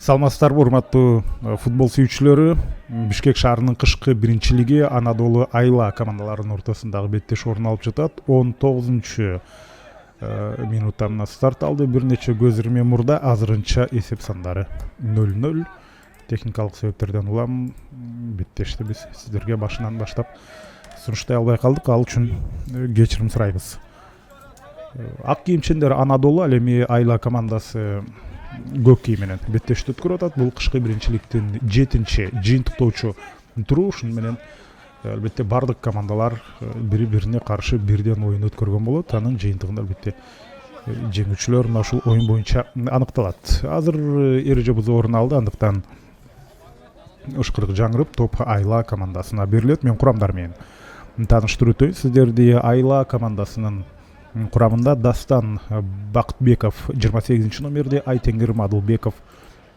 Саламатсыздарбы урматтуу футбол сүйүүчүлөрү. Бишкек шаарынын кышкы биринчилиги Анадолу Айла командаларынын ортосундагы беттеш орун алып жатат. 19 минутта мына старт алды. Бир нече көз ирме мурда азырынча эсеп сандары 0-0. Техникалык себептерден улам беттешти биз сиздерге башынан баштап сунуштай албай калдык. Ал үчүн кечирим сурайбыз. Ак кийимчендер Анадолу, ал эми Айла командасы көк кийим менен беттешти өткөрүп атат. Бул кышкы биринчиликтин 7-чи жыйынтыктоочу туру. Ушуну менен албетте бардык командалар бири-бирине каршы бирден оюн өткөргөн болот. Анын жыйынтыгында албетте жеңүүчүлөр мына ушул оюн боюнча аныкталат. Азыр эреже бузуу орун алды, андыктан ышкырык жаңырып топ Айла командасына берилет. Мен курамдар менен тааныштырып өтөйүн сиздерди. Айла командасынын курамында Дастан Бактбеков 28 номерде, Айтенгер Мадылбеков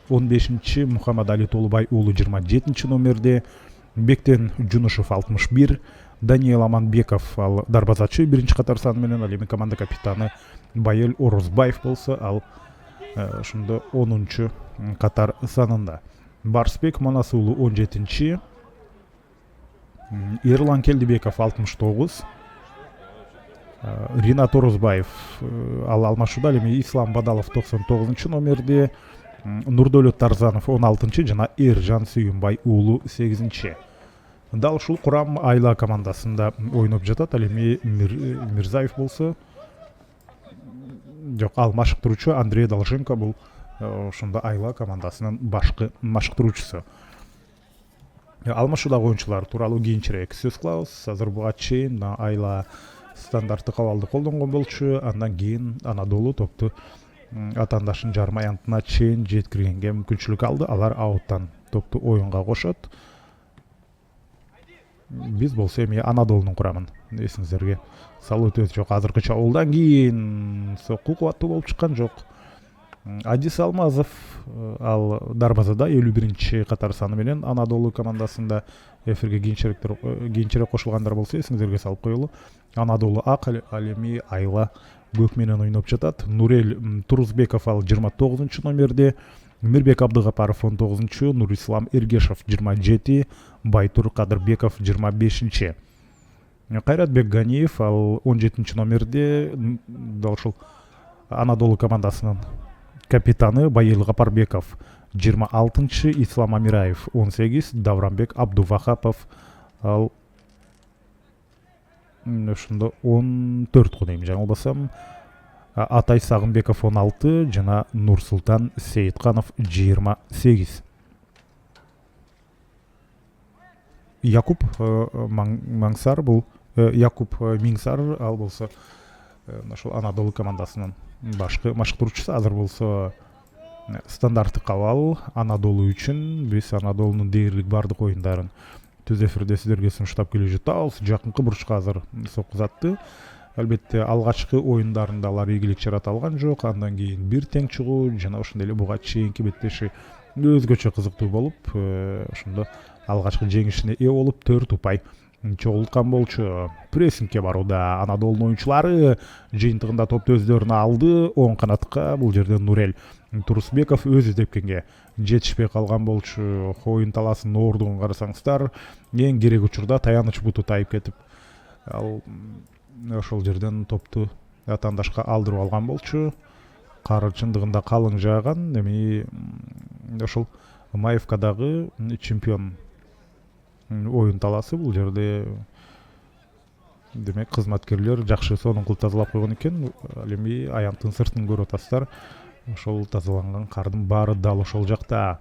15, Мухаммадали Толубай уулу 27 номерде, Бектен Жунушев 61, Даниэл Аманбеков ал дарбазачы биринчи катар саны менен, ал эми команда капитаны Байел Орозбаев болсо, ал ошондо 10 катар санында. Барсбек Манас уулу 17, Эрлан Келдибеков 69, Ринат Орозбаев ал алмашууда, ал эми Ислам Бадалов 99 номерде, Нурдөлөт Тарзанов 16 жана Эржан Сүйүнбай уулу 8. Дал ушул курам Айла командасында ойноп жатат. Ал эми Мирзаев болсо, жок, ал машыктыруучу Андрей Долженко бул ошондо Айла командасынын башкы машыктыруучусу. Алмашуудагы оюнчулар тууралуу кийинчерээк сөз кылабыз. Азыр буга чейин Айла стандарттык абалды колдонгон болчу. Андан кийин Анадолу топту атаандашынын жарым аянтына чейин жеткиргенге мүмкүнчүлүк алды. Алар ауттан топту оюнга кошот. Биз болсо эми Анадолунун курамын эсиңиздерге салып өтөбүз. Жок, азыркыча олдан кийин сокку кубаттуу болуп чыккан жок. Адис Алмазов ал дарбазада 51 катар саны менен Анадолу командасында эфирге кийинчерээк кошулгандар болсо эсиңиздерге салып коелу. Анадолу ак, ал эми Айла көк менен ойноп жатат. Нурел Турузбеков ал 29 номерде, Мирбек Абдыгапаров 19, Нурислам Эргешев 27, Байтур Кадырбеков 25. Кайратбек Ганиев ал 17 номерде, дал ушул Анадолу командасынын капитаны. Байел Гапарбеков 26, Ислам Амираев 18, Давранбек Абдувахапов ал ошондо 14 дейм, жаңылбасам. Атай Сагынбеков 16 жана Нурсултан Сейитканов 28. Якуб Маңсар бул Якуб Миңсар ал болсо ошол Анадолу командасынын башкы машыктыруучусу. Азыр болсо стандарттык абал Анадолу үчүн биз Анадолунун дээрлик бардык оюндарын түз эфирде сиздерге сунуштап келе жатабыз. Жакынкы бурчка азыр соккузатты. Албетте алгачкы оюндарында алар ийгилик жарата алган жок. Андан кийин бир тең чыгуу жана ошондой эле буга чейинки беттеши өзгөчө кызыктуу болуп, ошондо алгачкы жеңишине ээ болуп 4 упай чогулткан болчу. Прессингке барууда Анадолунун оюнчулары жыйынтыгында топту өздөрүнө алды. Оң канатка бул жерде Нурел Турусбеков өзү тепкенге жетишпей калган болчу. Оюн талаасынын оордугун карасаңыздар, эң керек учурда таяныч буту тайып кетип, ал ошол жерден топту атаандашка алдырып алган болчу. Кар чындыгында калың жааган. Эми ошол Маевкадагы чемпион оюн талаасы бул жерде демек кызматкерлер жакшы сонун кылып тазалап койгон экен. Ал эми аянттын сыртын көрүп атасыздар. Ошол тазаланган кардын баары дал ошол жакта.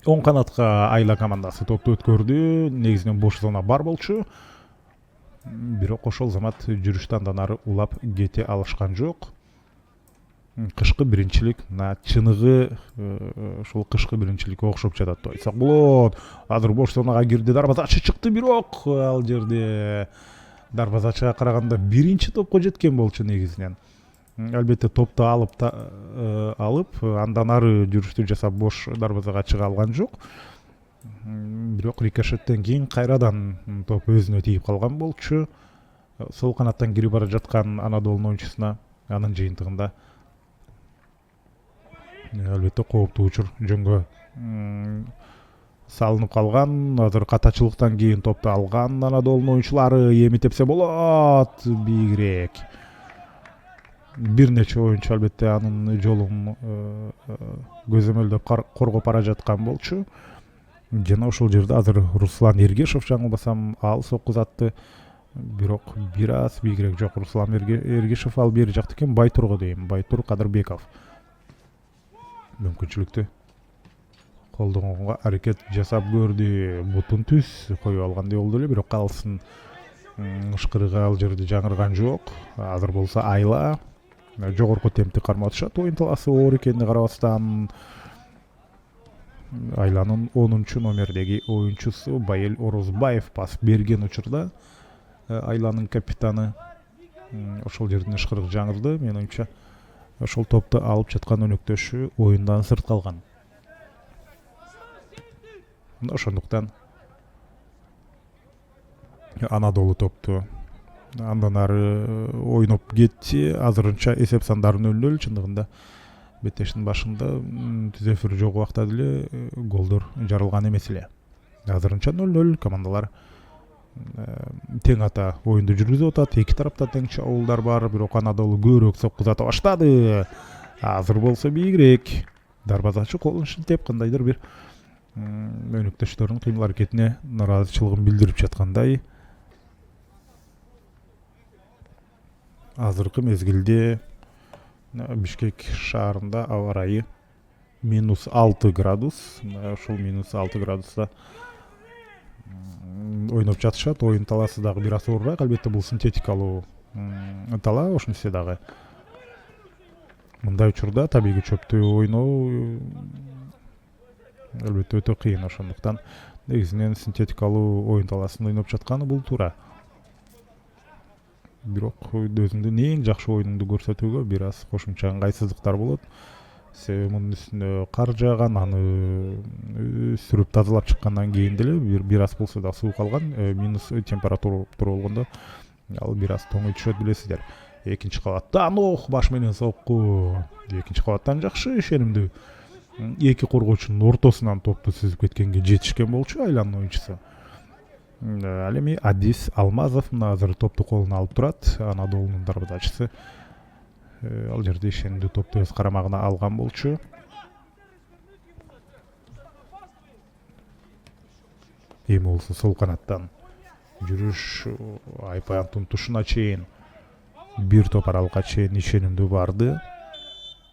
Оң канатка Айла командасы топту өткөрдү. Негизинен бош зона бар болчу. Бирок ошол замат жүрүштө андан ары улап кете алышкан жок. Кышкы биринчилик чыныгы ушул кышкы биринчиликке окшоп жатат деп айтсак болот. Азыр бош зонага кирди, дарбазачы чыкты, бирок ал жерде дарбазачыга караганда биринчи топко жеткен болчу негизинен. Албетте топту алып андан ары жүрүштү жасап бош дарбазага чыга алган жок. Бирок рикошеттен кийин кайрадан топ өзүнө тийип калган болчу. Сол канаттан кирип бара жаткан Анадолунун оюнчусуна анын жыйынтыгында албетте кооптуу учур жөнгө салынып калган. Азыр катачылыктан кийин топту алган Анадолунун оюнчулары эми тепсе болот бийигирээк. Бир нече оюнчу албетте анын жолун көзөмөлдөп коргоп бара жаткан болчу. Жана ошол жерде азыр Руслан Эргешов жаңылбасам ал соккузатты. Бирок бир аз бийигирээк жок. Руслан Эргешов ал бери жакта экен, Байтурго дейм. Байтур Кадырбеков мүмкүнчүлүктү колдонууга аракет жасап көрдү. Бутун түз коюп алгандай болду эле, бирок калсын ышкырыгы ал жерде жаңырган жок. Азыр болсо Айла жогорку темпти кармап атышат. Оюн талаасы оор экенине карабастан Айланын 10 номердеги оюнчусу Байел Орозбаев пас берген учурда Айланын капитаны ошол жерден ышкырык жаңырды. Менин оюмча ошол топту алып жаткан өнөктөшү оюндан сырт калган. Ошондуктан Анадолу топту андан ары ойноп кетти. Азырынча эсеп сандары 0-0. Чындыгында беттештин башында түзөфүр жок убакта деле голдор жарылган эмес эле. Азырынча 0-0. Командалар тең ата оюнду жүргүзүп атат. Эки тарапта тең чабуулдар бар, бирок Анадолу көбүрөөк соккузата баштады. Азыр болсо бийигирээк. Дарбазачы колун шилтеп кандайдыр бир өнөктөштөрүнүн кыймыл аракетине нааразычылыгын билдирип жаткандай. Азыркы мезгилде Бишкек шаарында аба ырайы -6 градус. Ошол -6 градуста ойноп жатышат. Оюн талаасы дагы бир аз оорураак. Албетте бул синтетикалуу тала. Ошентсе дагы мындай учурда табигый чөптү ойноо албетте өтө кыйын. Ошондуктан негизинен синтетикалуу оюн талаасын ойноп жатканы бул туура. Бирок өзүңдүн эң жакшы оюнуңду көрсөтүүгө бир аз кошумча ыңгайсыздыктар болот. Себеби мунун үстүнө кар жааган, аны сүрүп тазалап чыккандан кийин деле бир аз болсо да суу калган. Минус температура болгондо ал бир аз тоңой түшөт, билесиздер. Экинчи кабаттан баш менен сокку. Экинчи кабаттан жакшы ишенимдүү. Эки коргоочунун ортосунан топту сүзүп кеткенге жетишкен болчу Айланын оюнчусу. Ал эми Адис Алмазов азыр топту колуна алып турат. Анадолунун дарбазачысы ал жерде ишенимдүү топту өз карамагына алган болчу. Эми болсо сол канаттан жүрүш Айпаяндын тушуна чейин бир топ аралыкка чейин ишенимдүү барды.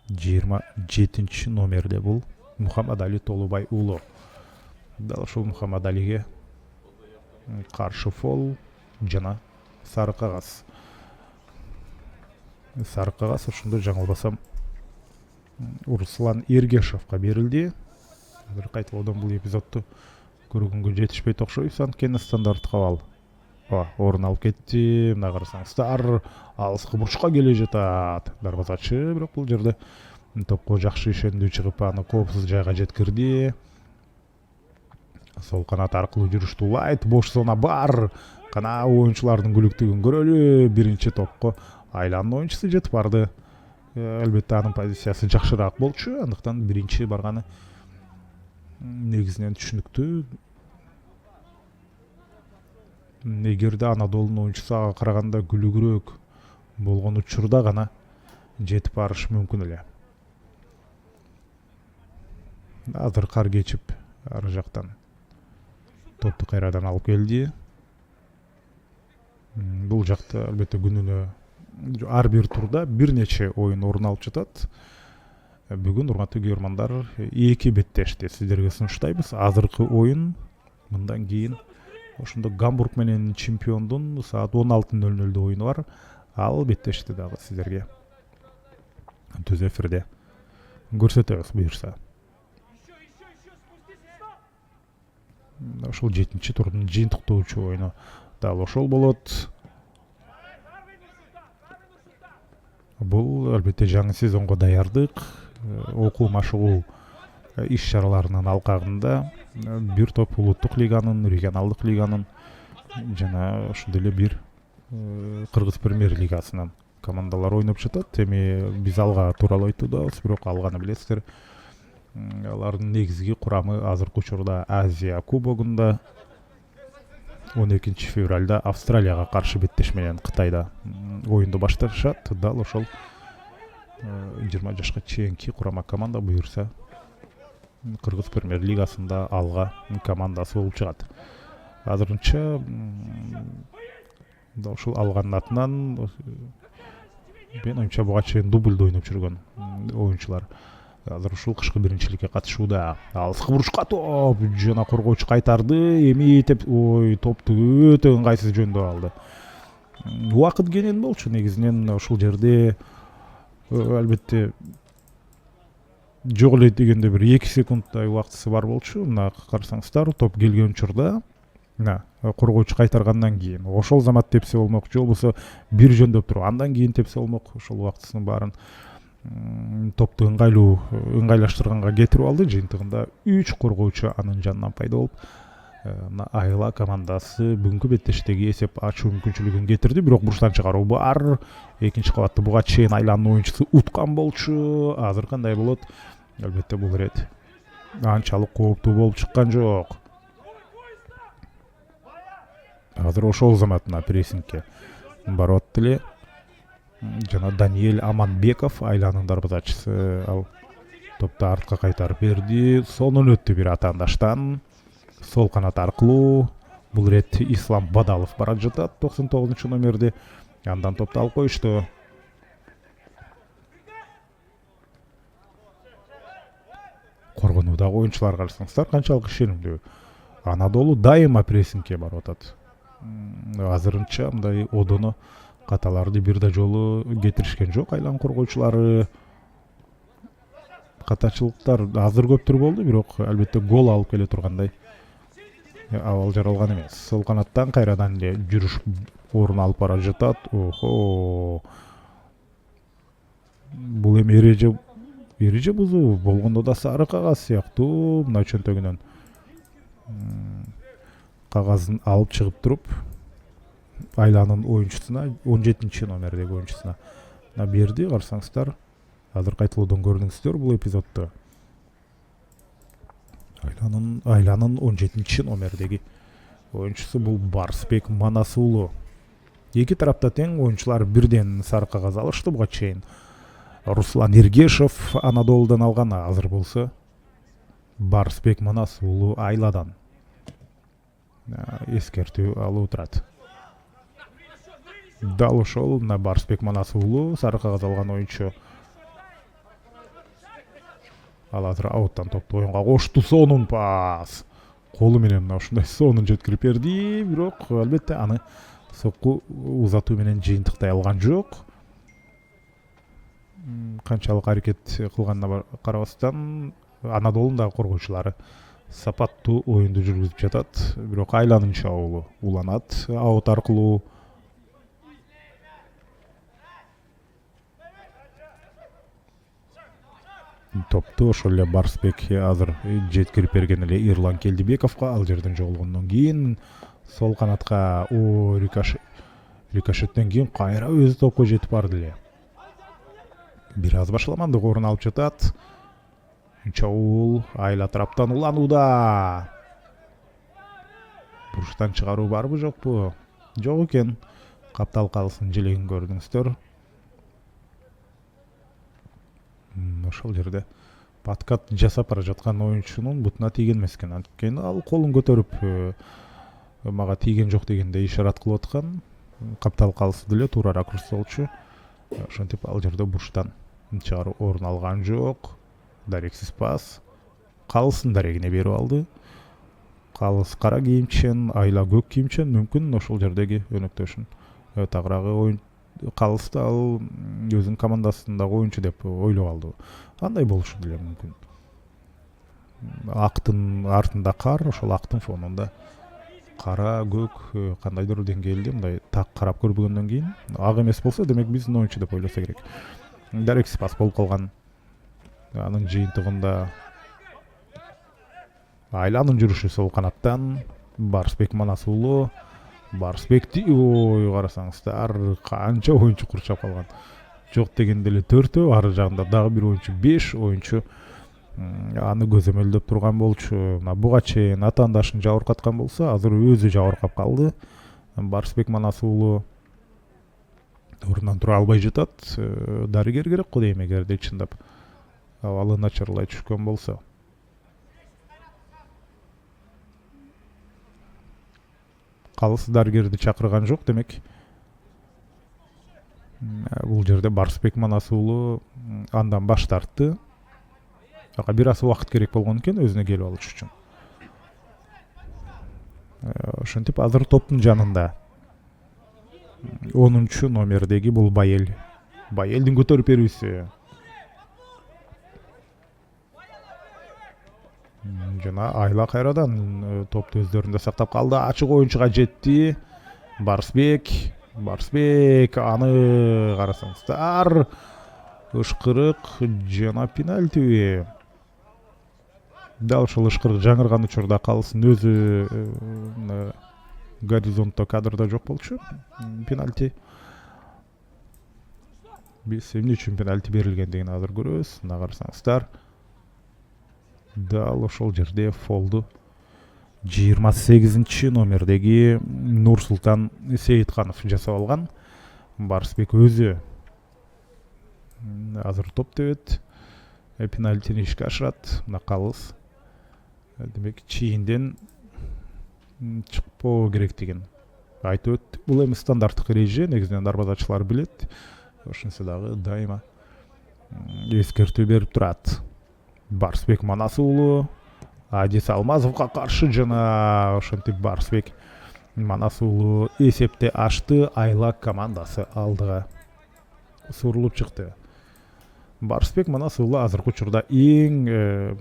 27 номерде бул Мухаммадали Толубай уулу. Дал ошол Мухаммадалиге каршы фол жана сары кагаз. Сары кагаз ошондо жаңылбасам Руслан Эргешовго берилди. Бир кайталоодон бул эпизодду көргөнгө жетишпейт окшойбуз. Анткени стандарт кабал орун алып кетти. Мына карасаңыздар, алыскы бурчка келе жатат. Дарбазачы бирок бул жерде топко жакшы ишендүү чыгып аны коопсуз жайга жеткирди. Сол канат аркылуу жүрүштү улайт. Бош зона бар. Кана оюнчулардын күлүктүгүн көрөлү. Биринчи топко Айланын оюнчусу жетип барды. Албетте анын позициясы жакшыраак болчу. Андыктан биринчи барганы негизинен түшүнүктүү. Эгерде Анадолунун оюнчусу ага караганда күлүгүрөөк болгон учурда гана жетип барыш мүмкүн эле. Азыр кар кечип ар жактан топту кайрадан алып келди. Бул жакта албетте күнүнө ар бир турда бир нече оюн орун алып жатат. Бүгүн урматтуу көрөрмандар, эки беттешти сиздерге сунуштайбыз. Азыркы оюн мындан кийин ошондо Гамбург менен Чемпиондун саат 16:00 оюну бар. Ал беттешти дагы сиздерге түз эфирде көрсөтөбүз буюрса. Ошол 7-турдун жыйынтыктоочу оюну дал ошол болот. Бул албетте жаңы сезонго даярдык, окуу машыгуу иш-чараларынын алкагында бир топ улуттук лиганын, регионалдык лиганын жана ошондой эле бир Кыргыз премьер лигасынын командалар ойноп жатат. Эми биз алга тууралуу айтуудабыз, бирок алганы билесиздер Алардын негизги курамы азыркы учурда Азия кубогунда 12 февралда Австралияга каршы беттеш менен Кытайда оюнду башташат. Дал ошол 20 жашка чейинки курама команда буюрса Кыргыз премьер лигасында алга командасы болуп чыгат. Азырынча ушул алгандын атынан мен оюнча буга чейин дубльда ойноп жүргөн оюнчулар азыр ушул кышкы биринчиликке катышууда. Алыскы бурушка топ жана коргоочу кайтарды. Эми топту өтө ыңгайсыз жөндөп алды. Убакыт кенен болчу негизинен ушул жерде албетте жок эле дегенде бир 2 секунддай убактысы бар болчу. Мына карасаңыздар топ келген учурда коргоочу кайтаргандан кийин ошол замат тепсе болмок, же болбосо бир жөндөп туруп андан кийин тепсе болмок. Ошол убактысынын баарын топту ыңгайлаштырганга кетирип алды. Жыйынтыгында 3 коргоочу анын жанынан пайда болуп, Айла командасы бүгүнкү беттештеги эсеп ачуу мүмкүнчүлүгүн кетирди. Бирок буруштан чыгаруу бар. Экинчи кабатты буга чейин Айланын оюнчусу уткан болчу. Азыр кандай болот? Албетте бул ирет анчалык кооптуу болуп чыккан жок. Азыр ошол заматына прессингке барып эле. Жана Даниэль Аманбеков, Айланын дарбазачысы, ал топту артка кайтарып берди. Сонун өттү бир атаандаштан. Сол канат аркылуу бул ирет Ислам Бадалов бара жатат 99 номерди. Андан топту алып коюшту. Коргонуудагы оюнчулар карасаңыздар канчалык ишенимдүү. Анадолу дайыма прессингке барып атат. Азырынча мындай одоно каталарды бир да жолу кетиришкен жок Айлан коргоочулары. Катачылыктар азыр көптүр болду, бирок албетте гол алып келе тургандай абал жаралган эмес. Сол канаттан кайрадан эле жүрүш орун алып бара жатат. Бул эми эреже бузуу болгондо да сары кагаз сыяктуу. Мына чөнтөгүнөн кагазын алып чыгып туруп Айланын оюнчусуна 17 номердеги оюнчусуна берди. Карасаңыздар азыр кайталоодон көрдүңүздөр бул эпизодду. Айланын 17 номердеги оюнчусу бул Барсбек Манас уулу. Эки тарапта тең оюнчулар бирден сары кагаз алышты буга чейин. Руслан Эргешев Анадолудан алган, азыр болсо Барсбек Манас уулу Айладан эскертүү алып турат. Дал ошол мына Барсбек Манас уулу сары кагаз алган оюнчу. Ал азыр ауттан топту оюнга кошту. Сонун пас. Колу менен мына ушундай сонун жеткирип берди. Бирок албетте аны сокку узатуу менен жыйынтыктай алган жок. Канчалык аракет кылганына карабастан Анадолунун дагы коргоочулары сапаттуу оюнду жүргүзүп жатат. Бирок Айланын чабуулу уланат аут аркылуу. Топту ошол эле Барсбек азыр жеткирип берген эле Эрлан Келдибековго. Ал жерден жоголгондон кийин сол канатка рикошеттен кийин кайра өзү топко жетип барды эле. Бир аз башаламандык орун алып жатат. Чабуул Айла тараптан уланууда. Буруштан чыгаруу барбы жокпу? Жок экен. Каптал калсын желегин көрдүңүздөр. Ошол жерде подкат жасап бара жаткан оюнчунун бутуна тийген эмес экен. Анткени ал колун көтөрүп мага тийген жок дегенде ишарат кылып аткан. Каптал калсы деле туура ракурс болчу. Ошентип ал жерде буруштан чыгаруу орун алган жок. Дарексиз пас. Калсын дарегине берип алды. Калыс кара кийимчен, Айла көк кийимчен, мүмкүн ошол жердеги өнөктөшүн тагыраагы оюн калысты ал өзүнүн командасындагы оюнчу деп ойлоп алды. Андай болушу деле мүмкүн. Актын артында кар, ошол актын фонунда кара көк кандайдыр деңгээлде мындай так карап көрбөгөндөн кийин ак эмес болсо демек биздин оюнчу деп ойлосо керек. Дарексиз пас болуп калган. Анын жыйынтыгында Айланын жүрүшү сол канаттан Барсбек Манас уулу. Барсбекти карасаңыздар канча оюнчу курчап калган. Жок дегенде эле 4, ары жагында дагы бир оюнчу, 5 оюнчу аны көзөмөлдөп турган болчу. Мына буга чейин атаандашын жабыркаткан болсо, азыр өзү жабыркап калды. Барсбек Манас уулу орундан тура албай жатат. Дарыгер керек го дейм, эгерде чындап абалы начарлай түшкөн болсо. Калыс дарыгерди чакырган жок, демек бул жерде Барсбек Манас уулу андан баш тартты. Ага бир аз убакыт керек болгон экен өзүнө келип алыш үчүн. Ошентип азыр топтун жанында 10 номердеги бул Байел. Байелдин көтөрүп берүүсү. Жана Айла кайрадан топту өздөрүндө сактап калды. Ачык оюнчуга жетти. Барсбек аны карасаңыздар. Ышкырык жана пенальти. Дал ушул ышкырык жаңырган учурда Калыстын өзү горизонтто кадрда жок болчу. Пенальти. Биз эмне үчүн пенальти берилгендигин азыр көрөбүз. Мына карасаңыздар. Дал ошол жерде фолду 28 номердеги Нурсултан Сейитканов жасап алган. Барсбек өзү азыр топ тебет. Пенальтини ишке ашырат. Мына Калыс. Демек чийинден чыкпоо керектигин айтып өттүк. Бул эми стандарттык эреже, негизинен дарбазачылар билет. Ошентсе дагы дайыма эскертүү берип турат. Барсбек Манас уулу Адис Алмазовго каршы жана ошентип Барсбек Манас уулу эсепти ачты. Айла командасы алдыга сурулуп чыкты. Барсбек Манас уулу азыркы учурда эң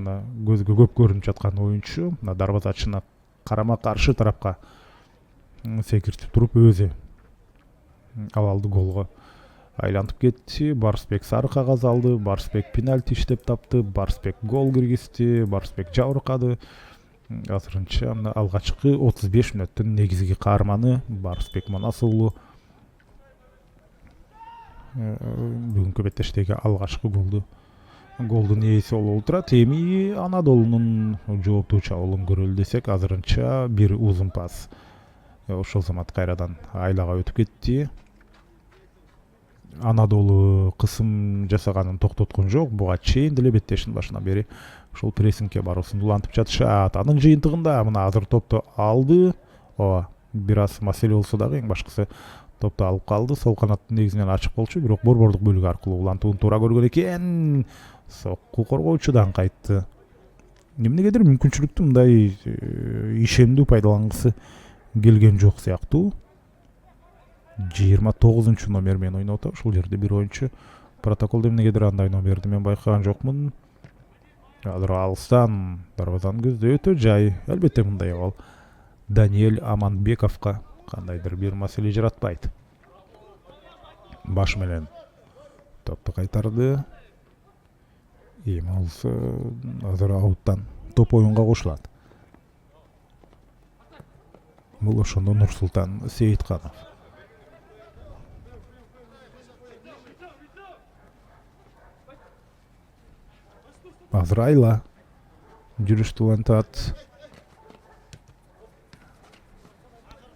мына көзгө көп көрүнүп жаткан оюнчу. Мына дарбазачыны карама каршы тарапка секиртип туруп өзү абалды голго айлантып кетти. Барсбек сары кагаз алды. Барсбек пенальти иштеп тапты. Барсбек гол киргизди. Барсбек жабыркады. Азырынча мына алгачкы 35 мүнөттүн негизги каарманы Барсбек Манас уулу бүгүнкү беттештеги алгачкы голдун ээси болуп турат. Эми Анадолунун жооптуу чабуулун көрөлү десек, азырынча бир узун пас ошол замат кайрадан Айлага өтүп кетти. Анадолу кысым жасаганын токтоткон жок. Буга чейин деле беттештин башынан бери ошол прессингке баруусын улантып жатышат. Анын жыйынтыгында мына азыр топту алды. Ооба, бир аз маселе болсо дагы эң башкысы топту алып калды. Сол канаттын негизинен ачык болчу, бирок борбордук бөлүгү аркылуу улантууну туура көргөн экен. Сокку коргоочудан кайтты. Эмнегедир мүмкүнчүлүктү мындай ишемдүү пайдалангысы келген жок сыяктуу. 29 номер менен ойноп атат. Ушул жерде бир оюнчу протоколдо эмнегедир андай номерди мен байкаган жокмун. Азыр алыстан дарбазанын көздөй өтө жай. Албетте мындай абал Даниэль Аманбековго кандайдыр бир маселе жаратпайт. Баш менен топту кайтарды. Эми болсо азыр ауттан топ оюнга кошулат. Бул ошондо Нурсултан Сейитканов. Азыр Айла жүрүштү улантат.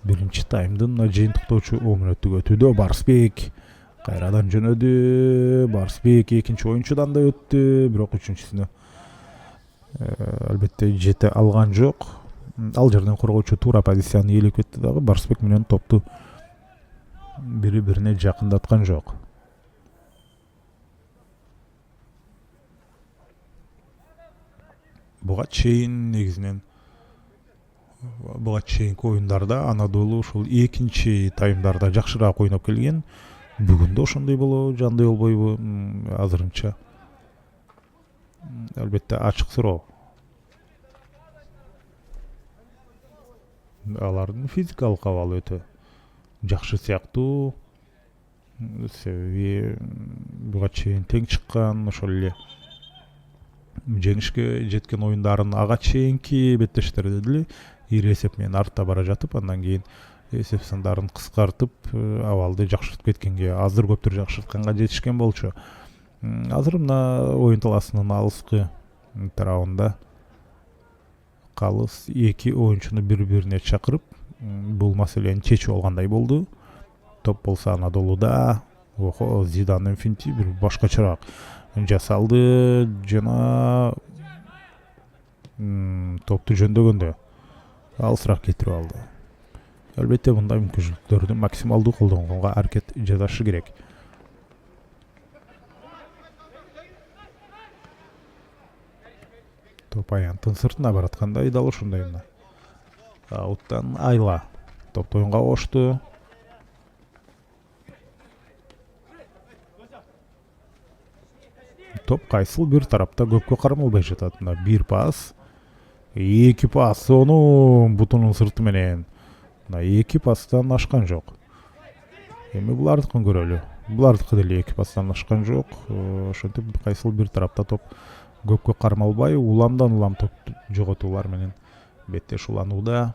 Биринчи таймдын жыйынтыктоочу 10 мүнөттүк өтүүдө Барсбек кайрадан жөнөдү. Барсбек экинчи оюнчудан да өттү, бирок үчүнчүсүнө албетте жете алган жок. Ал жерден коргоочу туура позицияны ээлеп кетти дагы. Барсбек менен топту бири-бирине жакындаткан жок. Буга чейин негизинен чейинки оюндарда Анадолу ушул экинчи таймдарда жакшыраак ойноп келген. Бүгүн да ошондой болобу, жандай болбойбу? Азырынча албетте ачык суроо. Алардын физикалык абалы өтө жакшы сыяктуу. Себеби буга чейин тең чыккан, ошол эле жеңишке жеткен оюндарын ага чейинки беттештерде деле ири эсеп менен артта бара жатып, андан кийин эсеп сандарын кыскартып, абалды жакшыртып кеткенге, аздыр көптүр жакшыртканга жетишкен болчу. Азыр мына оюн талаасынын алыскы тарабында калыс эки оюнчуну бири-бирине чакырып бул маселени чечип алгандай болду. Топ болсо Анадолуда, охо, Зидан Инфинити бир башкачараак жасалды жана топту жөндөгөндө алысыраак кетирип алды. Албетте мындай мүмкүнчүлүктөрдү максималдуу колдонгонго аракет жасашы керек. Топ аянттын сыртына бараткандай дал ушундай мына. Ауттан Айла топту оюнга кошту. Топ кайсыл бир тарапта көпкө кармалбай жатат. Мына бир пас, эки пас, ону бутунун сырты менен. Мына эки пастан ашкан жок. Эми булардыкын көрөлү. Булардыкы деле эки пастан ашкан жок. Ошентип кайсыл бир тарапта топ көпкө кармалбай, уламдан улам топ жоготуулар менен беттеш уланууда.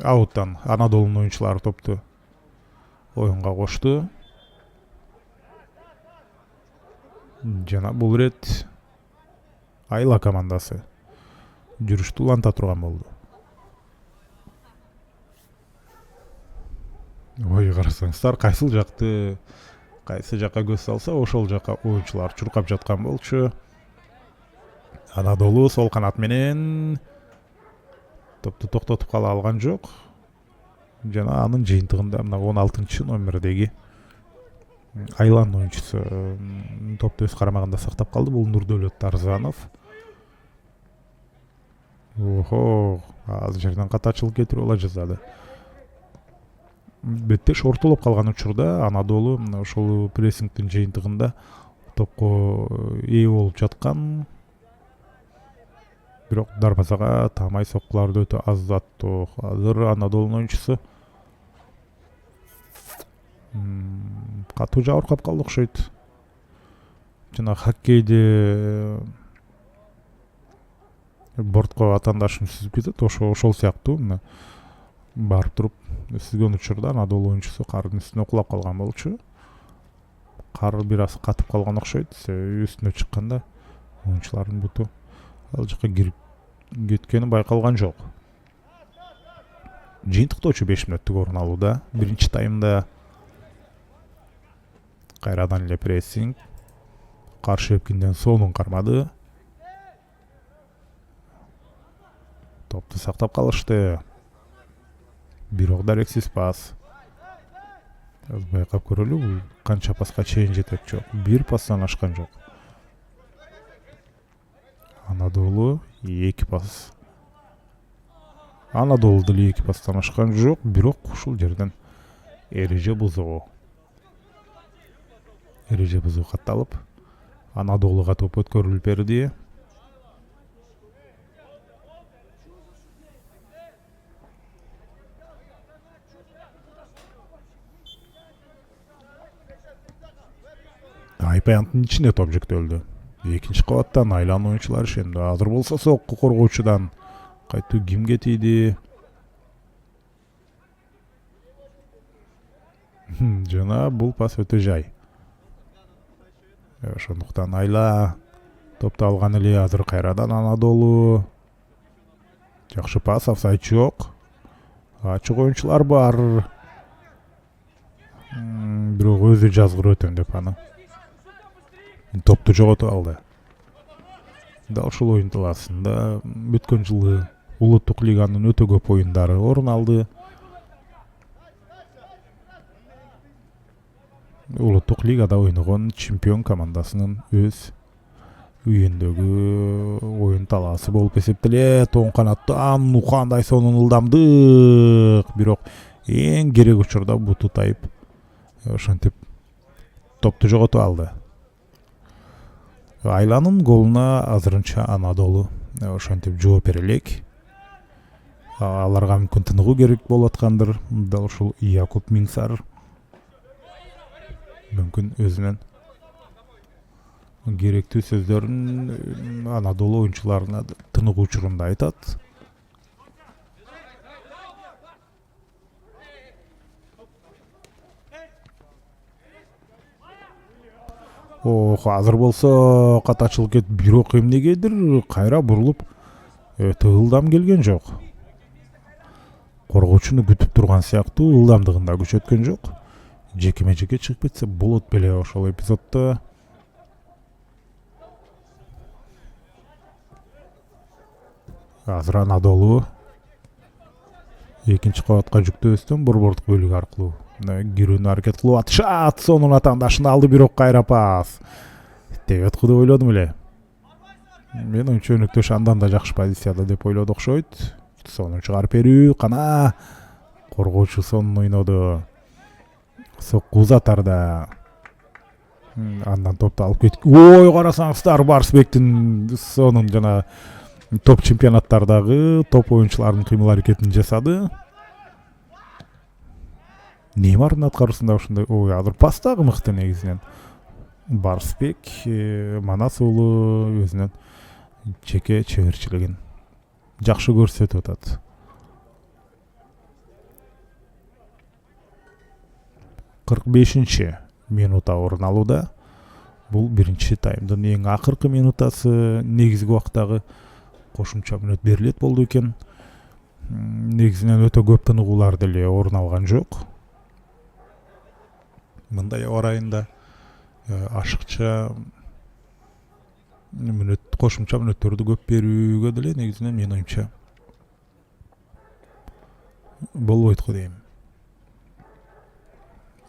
Ауттан Анадолунун оюнчулары топту оюнга кошту. Жана бул ирет Айла командасы жүрүштү уланта турган болду. Ой, карасаңыздар, кайсы жакка көз салса, ошол жакка оюнчулар чуркап жаткан болчу. Анадолу сол канат менен топту токтотуп кала алган жок. Жана анын жыйынтыгында мына 16 номердеги Айланын оюнчусу топту өз карамагында сактап калды. Бул Нурдөлөт Тарзанов. Охо, аз жерден катачылык кетирип ала жаздады. Беттеш ортолоп калган учурда Анадолу ошол прессингдин жыйынтыгында топко ээ болуп жаткан. Бирок дарбазага тамай соккуларды өтө аз аттуу. Азыр Анадолунун оюнчусу катуу жабыркап калды окшойт. Жана хоккейде бортко атаандашын сүзүп кетет, ошол сыяктуу барып туруп сүзгөн учурда Анадолу оюнчусу кардын үстүнө кулап калган болчу. Кар бир аз катып калган окшойт. Үстүнө чыкканда оюнчулардын буту ал жакка кирип кеткени байкалган жок. Жыйынтыктоочу 5 мүнөттүк орун алууда. Биринчи таймда кайрадан эле прессинг. Каршы эпкинден сонун кармады. Топту сактап калышты. Бирок дарексиз пас. Байкап көрөлү, бул канча паска чейин жетет жок. Бир пастан ашкан жок. Анадолу 2 пас. Анадолу деле 2 пастан ашкан жок, бирок ушул жерден эреже бузуу катталып, Анадолуга топ өткөрүлүп берди. Айпаянттын ичинде топ жүктөлдү. Экинчи кабаттан Айланын оюнчулары ишенди. Азыр болсо сокку коргоочудан кайтуу кимге тийди? Жана бул пас өтө жай. Ошондуктан Айла топту алган эле. Азыр кайрадан Анадолу. Жакшы пас, офсайд жок. Ачык оюнчулар бар. Бирок өзү жазгыр өтөм деп аны топту жоготуп алды. Дал ушул оюн талаасында өткөн жылы улуттук лиганын өтө көп оюндары орун алды. Улуттук лигада ойногон чемпион командасынын өз үйүндөгү оюн талаасы болуп эсептелет. Оң канаттан кандай сонун ылдамдык. Бирок эң керек учурда буту тайып, ошентип топту жоготуп алды. Айланын голуна азырынча Анадолу ошентип жооп бере элек. Аларга мүмкүн тыныгуу керек болуп аткандыр. Дал ушул Якуб Мингсар мүмкүн өзүнүн керектүү сөздөрүн Анадолу оюнчуларына тыныгуу учурунда айтат. Азыр болсо катачылык кетип, бирок эмнегедир кайра бурулуп өтө ылдам келген жок. Коргоочуну күтүп турган сыяктуу, ылдамдыгын да күчөткөн жок. Жекеме жеке чыгып кетсе болот беле ошол эпизоддо. Азыр Анадолу экинчи кабатка жүктөбөстөн борбордук бөлүк аркылуу кирүүнү аракет кылып атышат. Сонун атаандашын алды, бирок кайра пас. Тебет деп ойлодум эле. Мен оюнчу өнөктөш андан да жакшы позицияда деп ойлоду окшойт. Сонун чыгарып берүү, кана коргоочу сонун ойноду. Сокку узатарда. Андан топту алып кетти. Карасаңыздар, Барсбектин сонун жана топ чемпионаттардагы топ оюнчулардын кыймыл аракетин жасады. Неймардын аткаруусунда ушундай азыр пас дагы мыкты негизинен. Барсбек Манас уулу өзүнүн жеке чеберчилигин жакшы көрсөтүп атат. Кырк бешинчи минута орун алууда. Бул биринчи таймдын эң акыркы минутасы. Негизги убактагы кошумча мүнөт берилет болду экен. Негизинен өтө көп тыныгуулар деле орун алган жок. Мындай орайында ашыкча кошумча мүнөттөрдү көп берүүгө деле негизинен мен оюмча болбойт го дейм.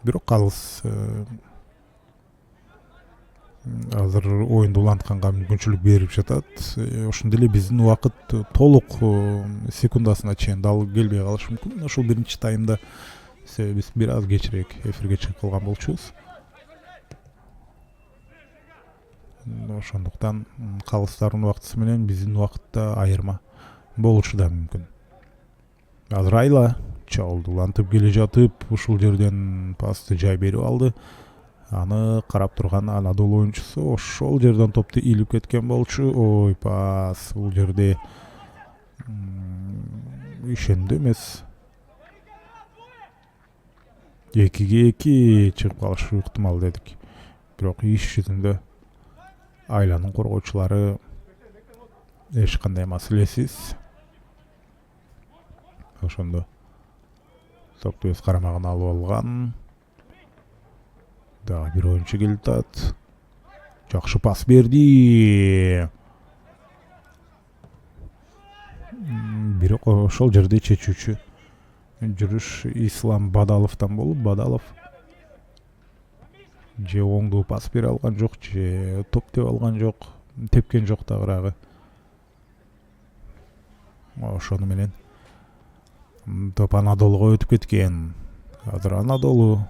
Бирок калыс азыр оюнду улантканга мүмкүнчүлүк берип жатат. Ошондой эле биздин убакыт толук секундасына чейин дал келбей калышы мүмкүн. Ошол биринчи таймда биз бир аз кечирээк эфирге чыгып калган болчубуз. Ошондуктан калыстардын убактысы менен биздин убакытта айырма болушу да мүмкүн. Азыр Айла чабуулду улантып келе жатып, ушул жерден пасты жай берип алды. Аны карап турган Анадолу оюнчусу ошол жерден топту илип кеткен болчу. Пас бул жерде ишендүү эмес. 2-2 чыгып калышы ыктымал дедик. Бирок иш жүзүндө Айланын коргоочулары эч кандай маселесиз ошондо топту өз карамагына алып алган. Дагы бир оюнчу келип атат. Жакшы пас берди. Бирок ошол жерде чечүүчү жүрүш Ислам Бадаловдон болуп, Бадалов же оңдуу пас бере алган жок, же топ теп алган жок, тепкен жок дагыраагы. Ошону менен топ Анадолуга өтүп кеткен. Азыр Анадолу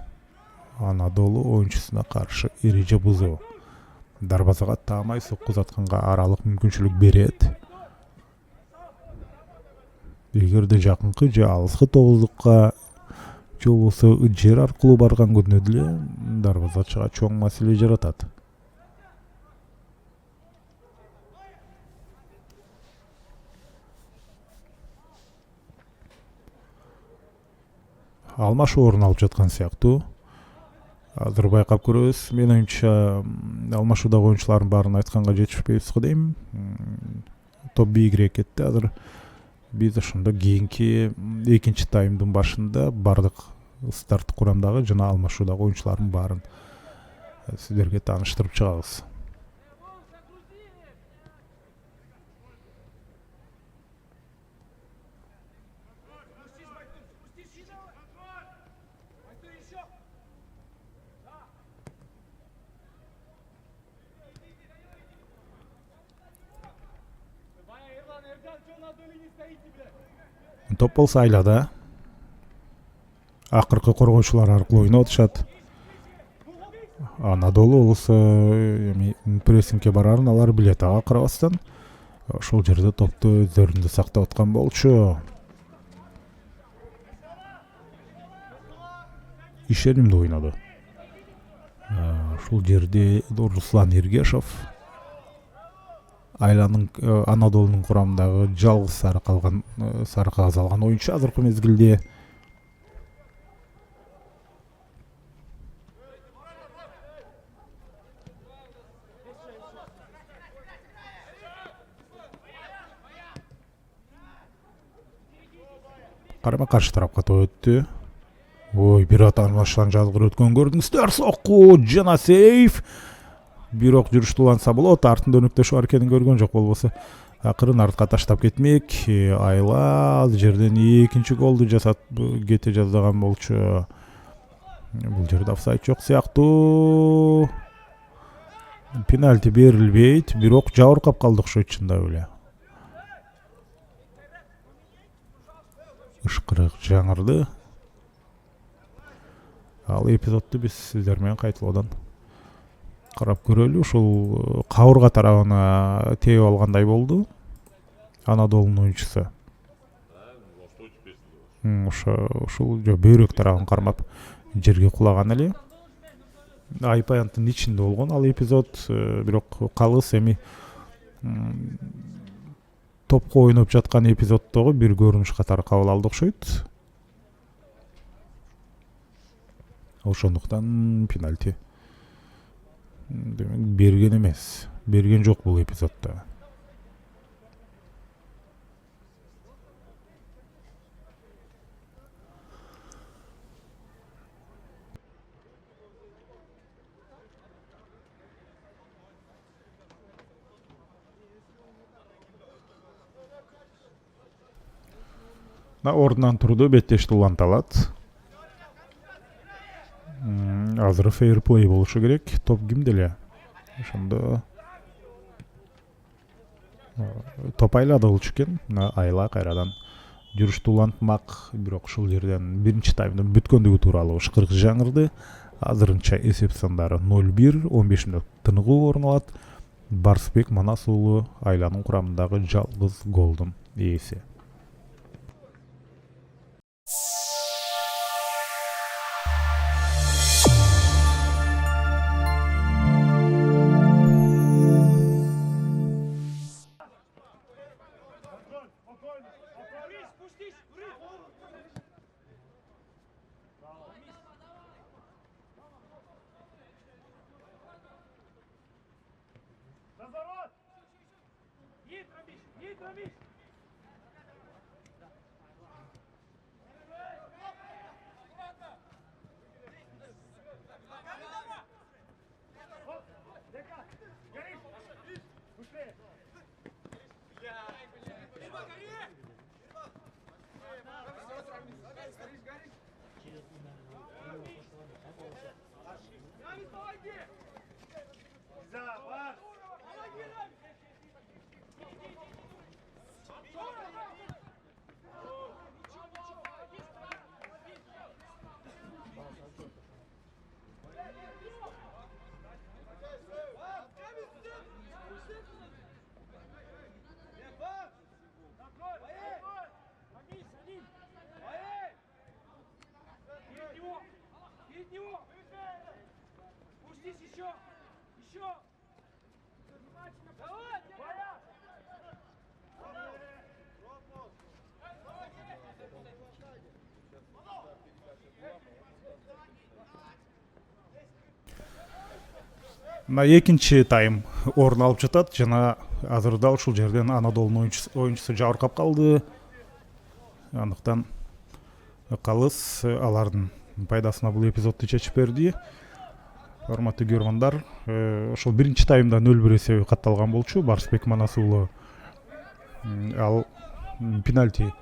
оюнчусуна каршы эреже бузуу. Дарбазага таамай сокку узатканга аралык мүмкүнчүлүк берет. Эгерде жакынкы же алыскы тогуздукка же болбосо жер аркылуу барган күндө деле дарбазачыга чоң маселе жаратат. Алмашуу орун алып жаткан сыяктуу. Азыр байкап көрөбүз. Мен оюнча алмашуудагы оюнчулардын баарын айтканга жетишпейбиз го дейм. Топ бийигирээк кетти. Азыр биз ошондо кийинки экинчи таймдын башында бардык старт курамдагы жана алмашуудагы оюнчулардын баарын сиздерге тааныштырып чыгабыз. Топ болсо Айлада. Акыркы коргоочулар аркылуу ойноп атышат. Анадолу болсо эми прессингке барарын алар билет, ага карабастан ошол жерде топту өздөрүндө сактап аткан болчу. Ишенимдүү ойноду. Ушул жерде Руслан Эргешов Айланын Анадолунун курамындагы жалгыз сары кагаз алган оюнчу азыркы мезгилде. Карама каршы тарапка топ өттү. Ой, бир аталмаштан жазгыр өткөн көрдүңүздөр. Сокку жана сейф. Бирок жүрүштү уланса болот. Артында өнөктөшүү аракетин көргөн жок, болбосо акырын артка таштап кетмек. Айла ал жерден экинчи голду жасап кете жаздаган болчу. Бул жерде офсайд жок сыяктуу. Пенальти берилбейт, бирок жабыркап калды окшойт чындап эле. Ышкырык жаңырды. Ал эпизодду биз сиздер менен кайталоодан карап көрөлү. Ушул кабырга тарабына тээп алгандай болду Анадолунун оюнчусу. Ушул бөйрөк тарабын кармап жерге кулаган эле. Айпаянттын ичинде болгон ал эпизод, бирок калыс эми топко ойноп жаткан эпизоддогу бир көрүнүш катары кабыл алды окшойт. Ошондуктан пенальти берген эмес, берген жок бул эпизоддо. Ордунан турду, беттешти уланталат. Азыр фейрплей болушу керек. Топ кимде эле? Ошондо топ Айлада болчу экен. Айла кайрадан жүрүштү улантмак, бирок ушул жерден биринчи таймдын бүткөндүгү тууралуу ышкырык жаңырды. Азырынча эсеп сандары 0-1, 15 мүнөт тыныгуу орун алат. Барсбек Манас уулу Айланын курамындагы жалгыз голдун ээси. Экинчи тайм орун алып жатат жана азыр дал ушул жерден Анадолунун оюнчусу жабыркап калды. Андыктан калыс алардын пайдасына бул эпизодду чечип берди. Урматтуу көргөндөр, ошол биринчи таймда 0-1 эсеби катталган болчу. Барсбек Манас уулу ал пенальти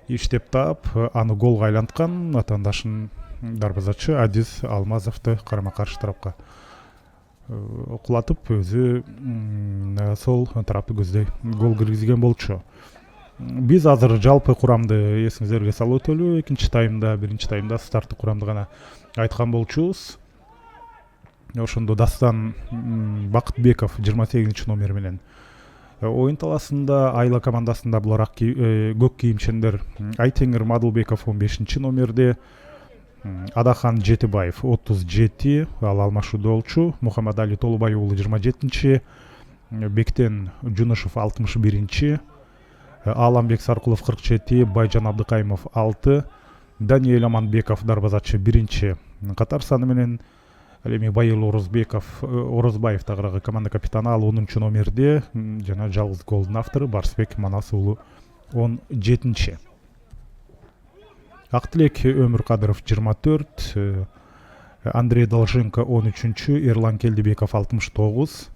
иштеп таап, аны голго айланткан. Атаандашын дарбазачы Адис Алмазовду карама каршы тарапка кулатып, өзү сол тарапты көздөй гол киргизген болчу. Биз азыр жалпы курамды эсиңиздерге салып өтөлү. Экинчи таймда, биринчи таймда старттык курамды гана айткан болчубуз. ошондо Дастан Бакытбеков 28 номер менен оюн таласында. Айла командасында булар көк кийимчендер. Айтеңир Мадылбеков 15 номерде. Адахан Жетибаев 37, ал алмашууда болчу. Мухаммадали Толубай уулу 27, Бектен Жунушев 61, Аламбек Саркулов 47, Байжан Абдыкайымов 6, Даниэль Аманбеков дарбазачы 1 катар саны менен. Ал эми Байыл Орозбаев тагыраагы команда капитаны, ал 10 номерде. Жана жалгыз голдун автору Барсбек Манас уулу 17. Актилек Өмүркадыров 24, Андрей Долженко 13, Эрлан Келдибеков 69,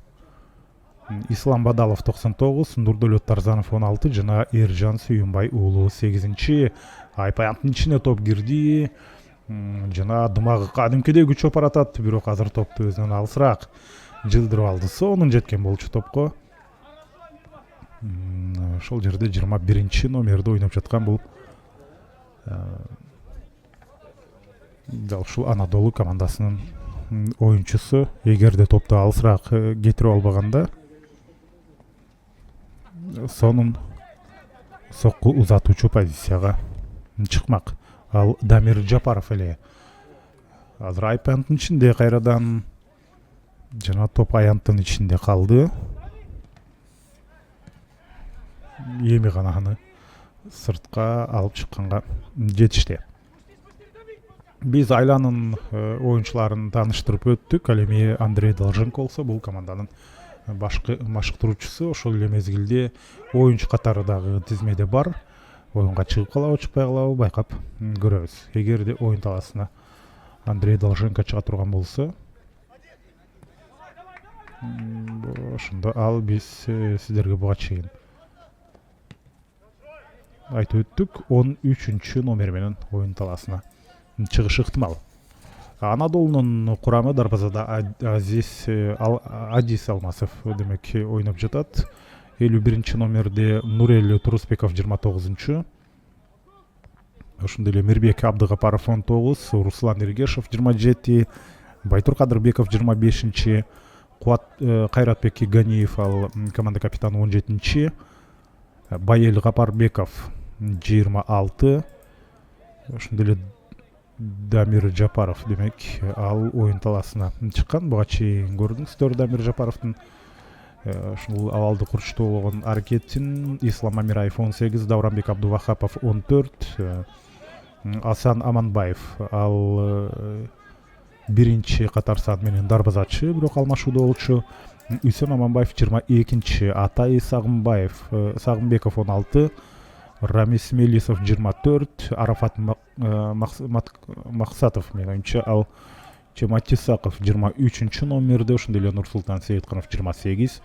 Ислам Бадалов 99, Нурдөлөт Тарзанов 16 жана Эржан Сүйүнбай уулу 8. Айпаянттын ичине топ кирди. Жана дымагы кадимкидей күч апаратат, бирок азыр топту өзүнөн алысыраак жылдырып алды. Сонун жеткен болчу топко. Ошол жерде 21 номерде ойноп жаткан бул дал ушул Анадолу командасынын оюнчусу. Эгерде топту алысыраак кетирип албаганда сонун сокку узатуучу позицияга чыкмак. Ал Дамир Жапаров эле азыр айпанттын ичинде кайрадан, жана топ аянттын ичинде калды. Эми гана аны сыртка алып чыкканга жетишти. Биз Айланын оюнчуларын тааныштырып өттүк. Ал эми Андрей Долженко болсо бул команданын машыктыруучусу. Ошол эле мезгилде оюнчу катары дагы тизмеде бар. Оюнга чыгып калабы, чыкпай калабы байкап көрөбүз. Эгерде оюн таласына Андрей Долженко чыга турган болсо, ошондо ал биз сиздерге буга чейин айтып өттүк, 13 номер менен оюн таласына чыгышы ыктымал. Анадолунун курамы дарбазада Адис Алмасов демек ойноп жатат. 51 номерде Нурел Турусбеков 29. Ошондой эле Мирбек Абдыгапаров 19, Руслан Иргешев 27, Байтур Кадырбеков 25, Кайратбек Ганиев ал команда капитаны 17, Байел Гапарбеков 26. Ошондой эле Дамир Жапаров демек ал оюн таласына чыккан. Буга чейин көрдүңүздөр Дамир Жапаровдун ушул абалды курчтоо болгон аракетин. Ислам Амираев 18, Давранбек Абдувахапов 14, Асан Аманбаев ал 1 катар сан менен дарбазачы, бирок алмашууда болчу. Үсен Аманбаев 22, Атай Сагынбеков 16, Рамис Мелисов 24, Арафат Максатов менин оюнчу ал Матисаков 23 номерде. Ошондой эле Нурсултан Сейитканов 28,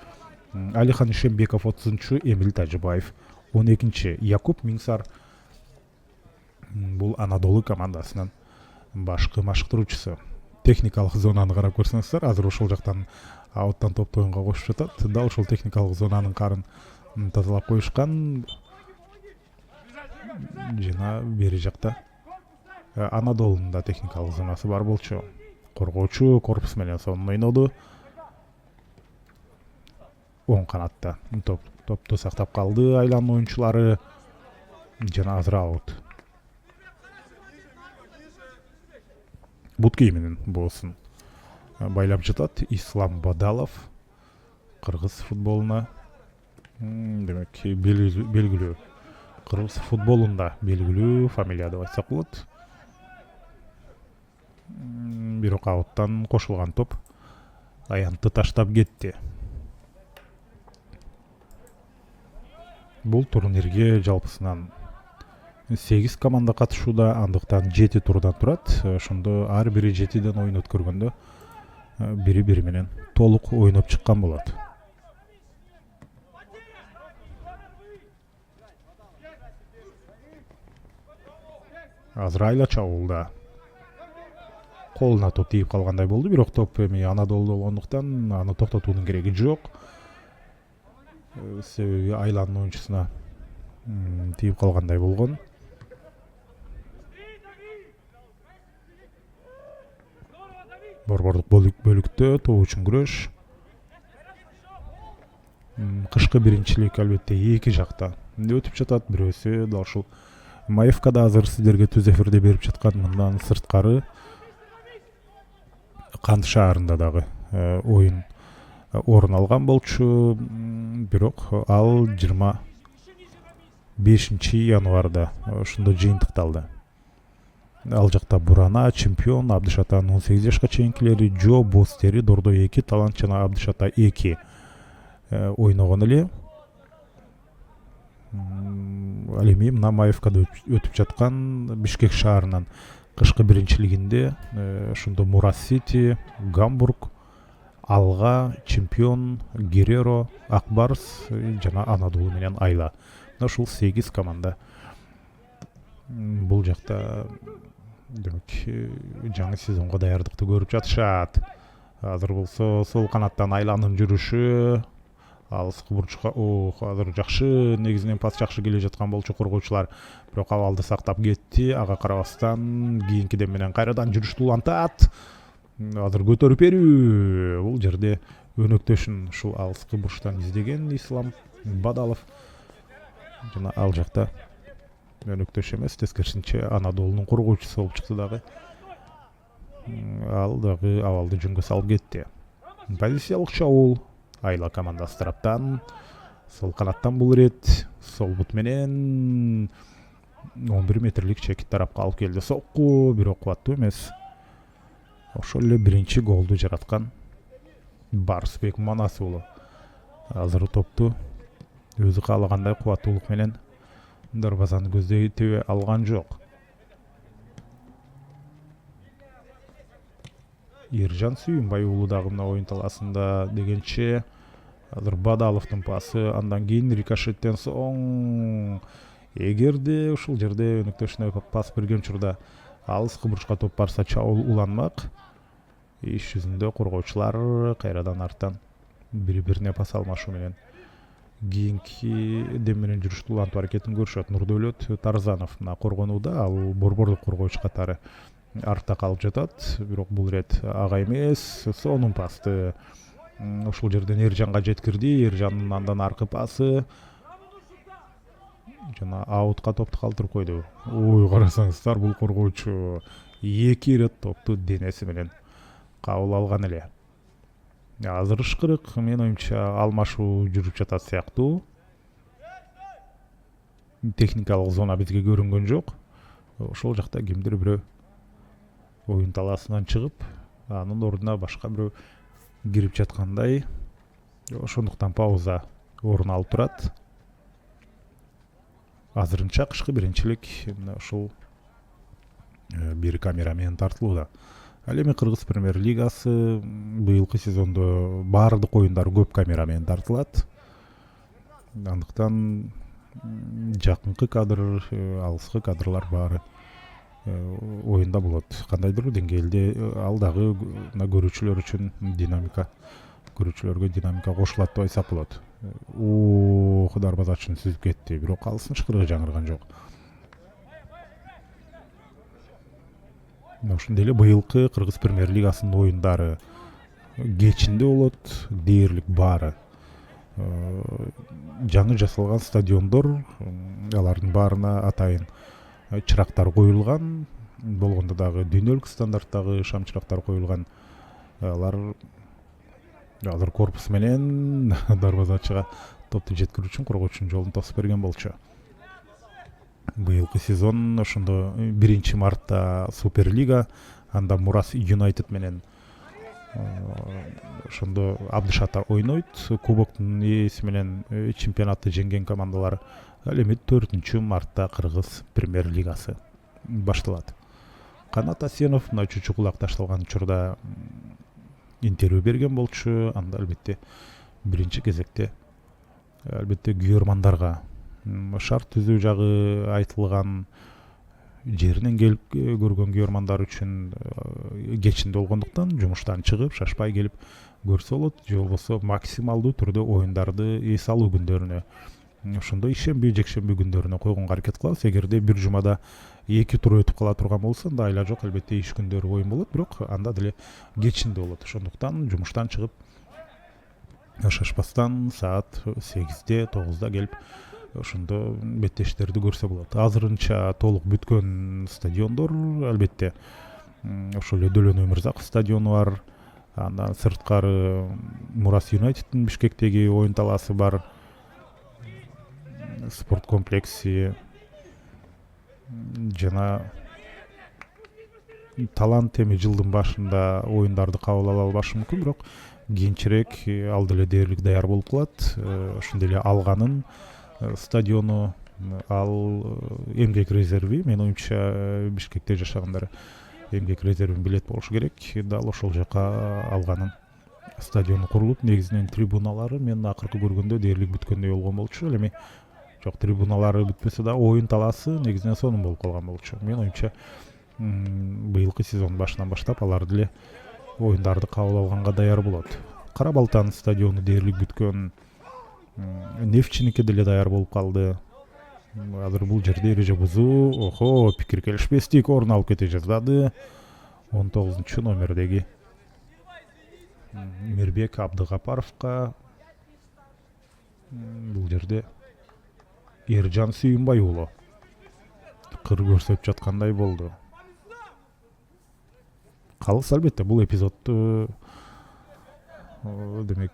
Алихан Ишембеков 30, Эмил Тажыбаев 12. Якуп Мингсар бул Анадолу командасынын башкы машыктыруучусу. Техникалык зонаны карап көрсөңүздөр, азыр ошол жактан ауттан топту оюнга кошуп жатат. Дал ошол техникалык зонанын карын тазалап коюшкан. Жана бери жакта Анадолунун да техникалык зонасы бар болчу. Коргоочу корпус менен сонун ойноду. Оң канатта топту сактап калды Айланын оюнчулары. Жана азыр аут. Бут кийиминин боосун байлап жатат Ислам Бадалов. Кыргыз футболуна демек белгилүү, кыргыз футболунда белгилүү фамилия деп айтсак болот. Бирок ауттан кошулган топ аянтты таштап кетти. Бул турнирге жалпысынан 8 команда катышууда, андыктан 7 турдан турат. Ошондо ар бири 7ден оюн өткөргөндө бири менен толук ойноп чыккан болот. Азыр Айла чабуулда колуна топ тийип калгандай болду, бирок топ эми Анадолу болгондуктан аны токтотуунун кереги жок. Себеби Айланын оюнчусуна тийип калгандай болгон. борборлук бөлүктө тобу үчүн күрөш. Кышкы биринчилик албетте эки жакта өтүп жатат. Бирөөсү дал ушул Маевкада азыр сиздерге түз эфирде берип жаткан, мындан сырткары Кант шаарында дагы оюн орун алган болчу. Бирок ал 25 январда ошондо жыйынтыкталды. Ал жакта Бурана, Чемпион, Абдышатан 18 жашка чейинкилери, Жо, Бостери, Дордо 2, Талант жана Абдышата 2 ойногон эле. Ал эми мына Маевкада өтүп жаткан Бишкек шаарынын кышкы биринчилигинде ошондо Мурас Сити, Гамбург, Алга, Чемпион, Гереро, Акбарс жана Анадолу менен Айла. Мына ушул 8 команда бул жакта демек жаңы сезонго даярдыкты көрүп жатышат. Азыр болсо сол канаттан Айланын жүрүшү, алыскы бурчка азыр жакшы, негизинен пас жакшы келе жаткан болчу коргоочулар, бирок абалды сактап кетти. Ага карабастан кийинки дем менен кайрадан жүрүштү улантат. Азыр көтөрүп берүү. Бул жерде өнөктөшүн ушул алыскы бурчтан издеген Ислам Бадалов жана ал жакта өнөктөш эмес, тескерисинче Анадолунун коргоочусу болуп чыкты дагы. Ал дагы абалды жөнгө салып кетти. Позициялык чабуул Айла командасы тараптан. Сол канаттан бул ирет сол бут менен 11 метрлик чекит тарапка алып келди. Сокку бирок кубаттуу эмес. Ошол эле биринчи голду жараткан Барсбек Манас уулу азыр топту өзү каалагандай кубаттуулук менен дарбазаны көздөй алган жок. Ержан Сүйүнбай уулу дагы мына оюн талаасында дегенче азыр Бадаловдун пасы, андан кийин рикошеттен соң эгерде ушул жерде өнөктөшүнө пас берген учурда алыскы бурчка топ барса чабуул уланмак. Иш жүзүндө коргоочулар кайрадан арттан бири-бирине пас алмашуу менен кийинки дем менен жүрүштү улантуу аракетин көрүшөт. Нурдөөлөт Тарзанов мына коргонууда, ал борборлук коргоочу катары артта калып жатат. Бирок бул ирет ага эмес, сонун пасты ушул жерден Эржанга жеткирди. Эржандын андан аркы пасы жана аутка топту калтырып койду. Ой, карасаңыздар, бул коргоочу 2 ирет топту денеси менен кабыл алган эле. Азыр ышкырык, мен оюмча алмашуу жүрүп жатат сыяктуу. Техникалык зона бизге көрүнгөн жок. Ошол жакта кимдир бирөө оюн талаасынан чыгып, анын ордуна башка бирөө кирип жаткандай. Ошондуктан пауза орун алып турат. Азырынча кышкы биринчилик ушул бир камера менен тартылууда. Ал эми Кыргыз премьер-лигасы быйылкы сезондо баардык оюндар көп камера менен тартылат. Андыктан жакынкы кадр, алыскы кадрлар баары оюнда болот. Кандайдыр деңгээлде ал дагы көрүүчүлөр үчүн динамика, көрүүчүлөргө динамика кошулат деп айтсак болот. Дарбазачын сүзүп кетти, бирок алыстын ышкырыгы жаңырган жок. Ошондой эле быйылкы Кыргыз премьер-лигасынын оюндары кечинде болот, дээрлик баары. Жаңы жасалган стадиондор, алардын баарына атайын чырактар коюлган, болгондо дагы дүйнөлүк стандарттагы шам чырактар коюлган. Алар азыр корпус менен дарбазачыга топту жеткирүү үчүн коргоочунун жолун тосуп берген болчу. Быйылкы сезон ошондо 1 мартта Суперлига, анда Мурас Юнайтед менен ошондо Абдышата ойнойт. Кубоктун ээси менен чемпионатты жеңген командалар. Ал эми 4 мартта Кыргыз премьер-лигасы башталат. Канат Асенов мына чучу кулак ташталган учурда интервью берген болчу. Анда албетте биринчи кезекте албетте күйөрмандарга шарт түзүү жагы айтылган, жеринен келип көргөн күйөрмандар үчүн кечинде болгондуктан жумуштан чыгып шашпай келип көрсө болот, же болбосо максималдуу түрдө оюндарды эс алуу күндөрүнө ошондо ишемби жекшемби күндөрүнө койгонго аракет кылабыз. Эгерде бир жумада 2 тур өтүп кала турган болсо анда айла жок, албетте иш күндөрү оюн болот, бирок анда деле кечинде болот. Ошондуктан жумуштан чыгып шашпастан саат 8-де 9-да келип ошондо беттештерди көрсө болот. Азырынча толук бүткөн стадиондор албетте ошол эле Дөлөн Өмүрзаков стадиону бар. Андан сырткары Мурас Юнайтедтин Бишкектеги оюн талаасы бар. Спорт комплекси жана Талант эми жылдын башында оюндарды кабыл ала албашы мүмкүн, бирок кийинчерээк ал деле дээрлик даяр болуп калат. Ошондой эле Алганын стадиону, ал эмгек резерви, менин оюмча Бишкекте жашагандар эмгек резервин билет болушу керек. Дал ошол жака Алганын стадиону курулуп, негизинен трибуналары мен акыркы көргөндө дээрлик бүткөндөй болгон болчу. Ал эми жок, трибуналары бүтпөсө да оюн талаасы негизинен сонун болуп калган болчу. Менин оюмча быйылкы сезондун башынан баштап алар деле оюндарды кабыл алганга даяр болот. Кара Балтан стадиону дээрлик бүткөн, Нефчиники деле даяр болуп калды. Азыр бул жерде эреже бузуу, пикир келишпестик орун алып кете жаздады. 19-номердеги Мирбек Абдыгапаровго бул жерде Эржан Сүйүнбай уулу кыр көрсөтүп жаткандай болду. Калыс албетте бул эпизодду демек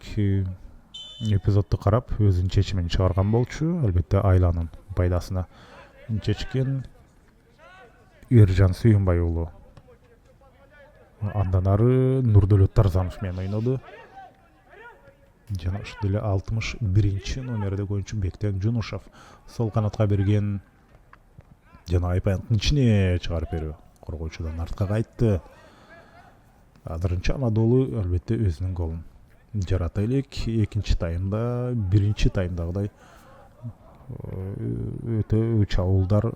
эпизодду карап өзүнүн чечимин чыгарган болчу. Албетте айланын пайдасына чечкен Эржан Сүйүнбай уулу. Андан ары Нурдөлөт Тарзанов менен ойноду. Жана ошол эле 61-номердеги оюнчу Бектен Жунушев сол канатка берген, жана Айпайнтын ичине чыгарып берүү. Коргоочудан артка кайтты. Азырынча Анадолу албетте өзүнүн голун жарата элек. Экинчи таймда, биринчи таймдагыдай өтө чабуулдар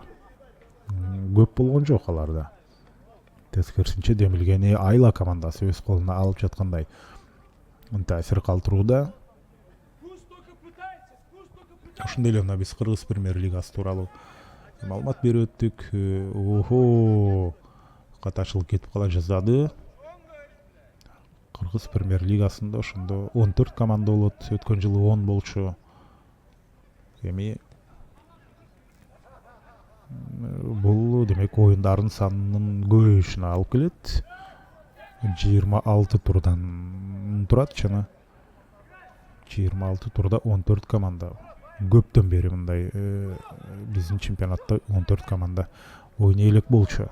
көп болгон жок аларда. Тескерисинче демилгени Айла командасы өз колуна алып жаткандай таасир калтырууда. Ошондой эле мына биз Кыргыз премьер лигасы тууралуу маалымат берип өттүк. Каташылып кетип кала жаздады. Кыргыз премьер лигасында ошондо 14 команда болот. Өткөн жылы 10 болчу. Эми бул демек оюндардын санынын көбөйүшүнө алып келет. 26 турдан турат жана 26 турда 14 команда. Көптөн бери мындай биздин чемпионатта 14 команда ойной элек болчу.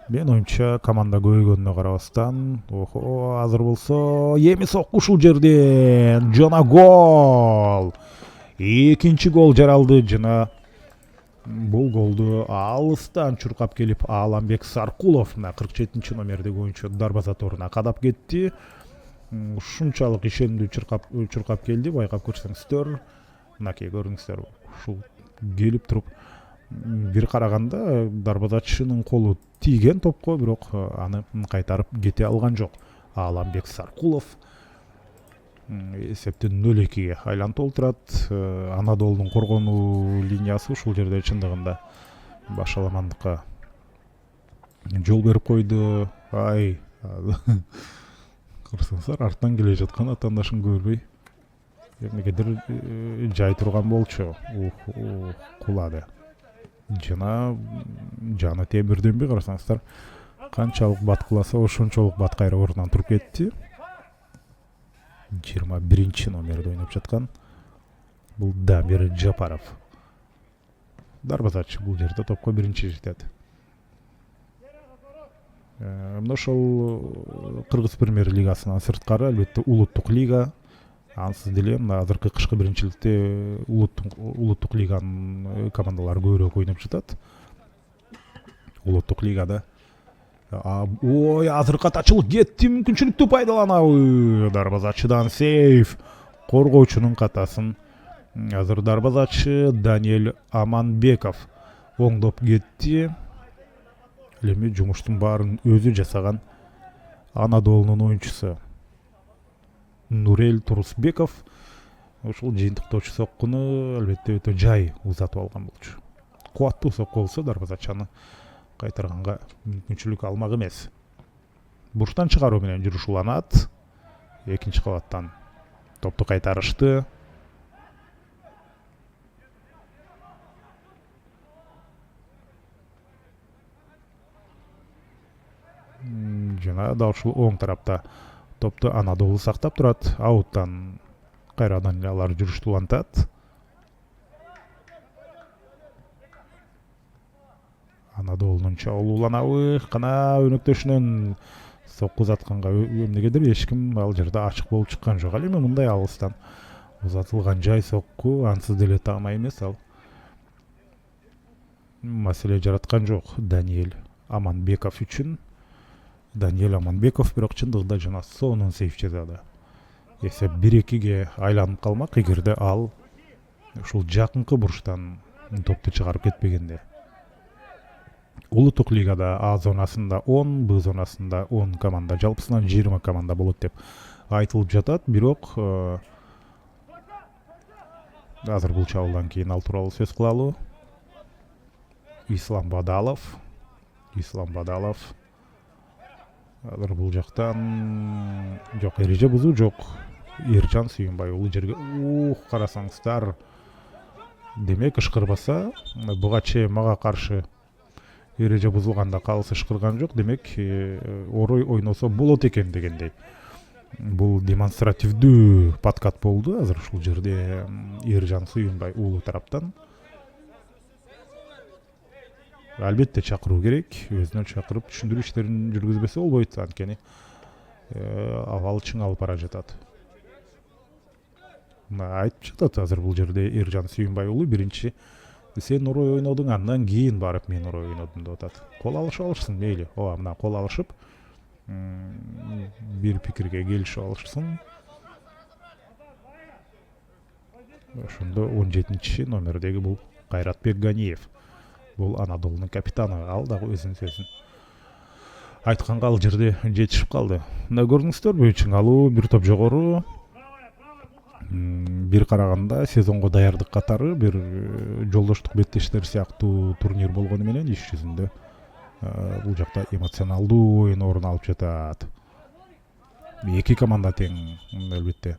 Мен оюнча команда көбөйгөнүнө карабастан, азыр болсо эми сокку ушул жерден жана гол. Экинчи гол жаралды жана бул голду алыстан чуркап келип Аламбек Саркулов, 47-номердеги оюнчу дарбаза торуна кадап кетти. Ушунчалык ишендүү чуркап келди, байкап көрсөңүздөр. Мынакей көрүңүздөр, ушул келип туруп бир караганда дарбазачынын колу тийген топко, бирок аны кайтарып кете алган жок. Аламбек Саркулов эсептин 0-2-ге айланып толтурат. Анадолунун коргонуу линиясы ушул жерде чындыгында башаламандыкка жол берип койду. Көрсөңүздөр, арттан келе жаткан атаандашын көрбөй эмнегедир жай турган болчу. Кулады. Жана жаны темирденби, карасаңыздар, канчалык баткыласа ошончолук бат кайра ордунан туруп кетти. 21-номерде ойноп жаткан бул Дамир Жапаров. Дарбазачы бул жерде топко биринчи жетет. Мына ошол Кыргыз премьер лигасынан сырткары албетте улуттук лига. Ансыз деле мына азыркы кышкы биринчиликте улуттук лиганын командалары көбүрөөк ойноп жатат. Улуттук лигада азыр катачылык кетти, мүмкүнчүлүктү пайдаланабы. Дарбазачыдан сейф, коргоочунун катасын азыр дарбазачы Даниэль Аманбеков оңдоп кетти. Эми жумуштун баарын өзү жасаган Анадолунун оюнчусу Нурел Турусбеков ушул жыйынтыктоочу соккуну албетте өтө жай узатып алган болчу. Кубаттуу сокку болсо дарбазачаны кайтарганга мүмкүнчүлүк алмак эмес. Бурчтан чыгаруу менен жүрүшуланат. Экинчи кабаттан топту кайтарышты. Жана да ушул оң тарапта топту Анадолу сактап турат. Ауттан кайрадан алар жүрүштү улантат. Анадолунун чабууланабы кана өнөктөшүнөн сокку узатканга эмнегедир эч ким ал жерде ачык болуп чыккан жок. Ал эми мындай алыстан узатылган жай сокку ансыз деле таамай эмес ал. Маселе жараткан жок Даниэль Аманбеков үчүн. Даниэль Аманбеков бирок чындыгында жана сонун сейфчезада. Эсеп 1-2-ге айланып калмак эгерде ал ушул жакынкы бурчтан топту чыгарып кетпегенде. Улуттук лигада А зонасында 10, Б зонасында 10 команда, жалпысынан 20 команда болот деп айтылып жатат. Бирок азыр бул чабуулдан кийин ал тууралуу сөз кылалы. Ислам Бадалов азыр бул жактан жок, эреже бузуу жок. Эржан Сүйүнбай уулу жерге карасаңыздар. Демек ышкырбаса, буга чейин мага каршы эреже бузулганда калыс ышкырган жок. Демек орой ойносо болот экен дегендей. Бул демонстративдүү подкат болду азыр ушул жерде Эржан Сүйүнбай уулу тараптан. Албетте чакыруу керек, өзүнө чакырып түшүндүрүү иштерин жүргүзбөсө болбойт, анткени абал чыңалып бара жатат. Айтып жатат азыр бул жерде Эржан Сүйүнбай уулу биринчи сен орой ойнодуң, андан кийин барып мен орой ойнодум деп атат. Кол алышып алышсың мейли. Ооба, мына кол алышып бир пикирге келишип алышсын. Ошондо 17-чи номердеги бул Кайратбек Ганиев. Бул Анадолунун капитаны, ал дагы өзүнүн сөзүн айтканга ал жерде жетишип калды. Мына көрдүңүздөрбү, чыңалуу бир топ жогору. Бир караганда сезонго даярдык катары бир жолдоштук беттештер сыяктуу турнир болгону менен иш жүзүндө бул жакта эмоционалдуу оюн орун алып жатат. Эки команда тең, албетте.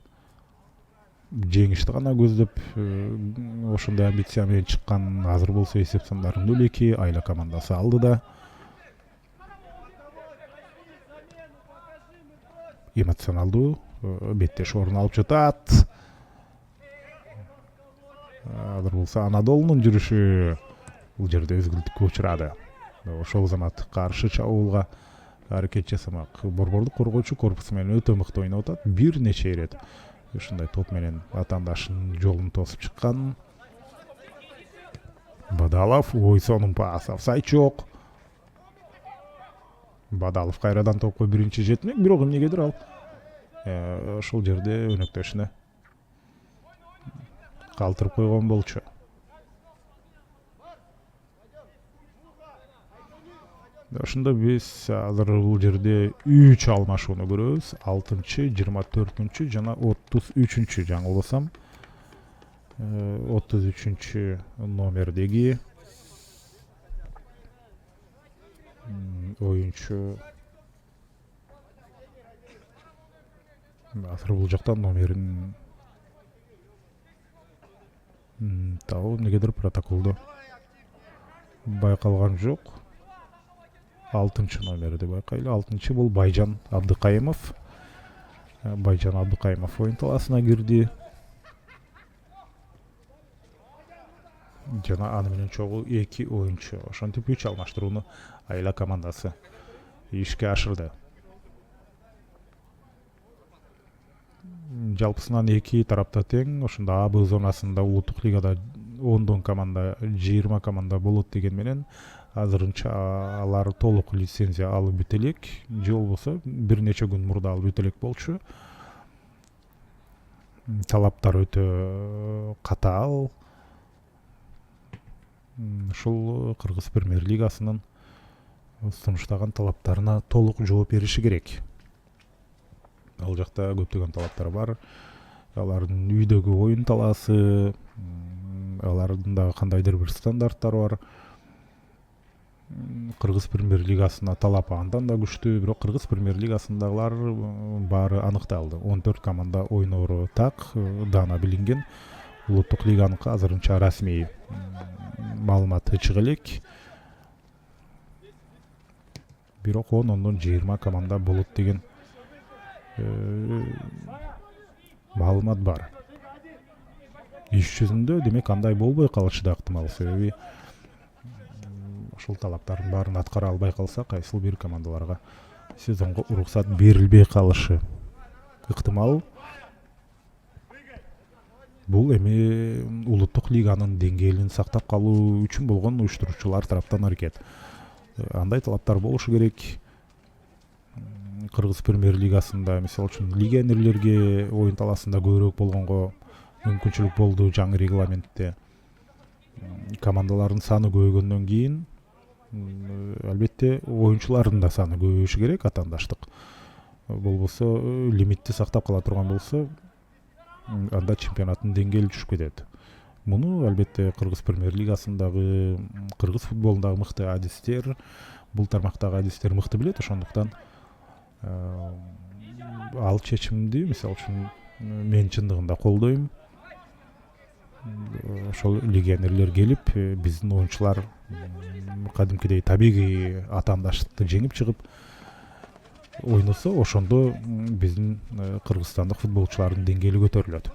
Жеңишти гана көздөп ошондой амбиция менен чыккан. Азыр болсо эсеп сандары 0-2, Айла командасы алды да. Эмоционалдуу беттеш орун алып жатат. Азыр болсо Анадолунун жүрүшү бул жерде өзгөртүүгө учурады. Ошол замат каршы чабуулга аракет жасамак. Борбордук коргоочу корпусу менен өтө мыкты ойноп атат. Бир нече ирет ушундай топ менен атаандашынын жолун тосуп чыккан. Бадалов, ой, сонун пас, офсайд жок. Бадалов кайрадан топко биринчи жетмек, бирок эмнегедир ал ошол жерде өнөктөшүнө калтырып койгон болчу. Ошондо биз азыр бул жерде 3 алмашууну көрөбүз. 6-чы, 24-чү жана 33-чү, жаңылбасам. 33-чү номердеги оюнчу азыр бул жакта номерин табуу эмнегедир протоколдо байкалган жок. 6-чы номерди байкайлы. 6-чы бул Байжан Абдыкайымов. Байжан Абдыкайымов оюн талаасына кирди. Жана аны менен чогуу 2 оюнчу. Ошентип 3 алмаштырууну Айла командасы ишке ашырды. Жалпысынан 2 тарапта тең. Ошондо А Б зонасында улуттук лигада 10 команда, 20 команда болот деген менен азырынча алар толук лицензия алып бүт элек. Же болбосо бир нече күн мурда алып бүт элек болчу. Талаптар өтө катаал. Ушул Кыргыз премьер лигасынын сунуштаган талаптарына толук жооп бериши керек. Ал жакта көптөгөн талаптар бар. алардын үйдөгү оюн талаасы, алардын дагы кандайдыр бир стандарттары бар. Кыргыз премьер лигасына талап андан да күчтүү, бирок Кыргыз премьер лигасындагылар баары аныкталды. 14 команда ойноору так даана билинген. Улуттук лиганыкы азырынча расмий маалыматы чыга элек. Бирок 10-дон 20 команда болот деген маалымат бар. Иш жүзүндө демек андай болбой калышы да ыктымал, себеби ушул талаптардын баарын аткара албай калса, кайсыл бир командаларга сезонго уруксат берилбей калышы ыктымал. Бул эми улуттук лиганын деңгээлин сактап калуу үчүн болгон уюштуруучулар тараптан аракет. Андай талаптар болушу керек. Кыргыз премьер лигасында мисалы үчүн легионерлерге оюн талаасында көбүрөөк болгонго мүмкүнчүлүк болду жаңы регламентте. Командалардын саны көбөйгөндөн кийин албетте оюнчулардын да саны көбөйүшү керек, атаандаштык. Болбосо лимитти сактап кала турган болсо, анда чемпионаттын деңгээли түшүп кетет. Муну албетте Кыргыз премьер лигасындагы, кыргыз футболундагы мыкты адистер, бул тармактагы адистер мыкты билет. Ошондуктан ал чечимди мисалы үчүн мен чындыгында колдойм. Ошол легионерлер келип, биздин оюнчулар кадимкидей табигый атаандаштыкты жеңип чыгып ойносо, ошондо биздин кыргызстандык футболчулардын деңгээли көтөрүлөт.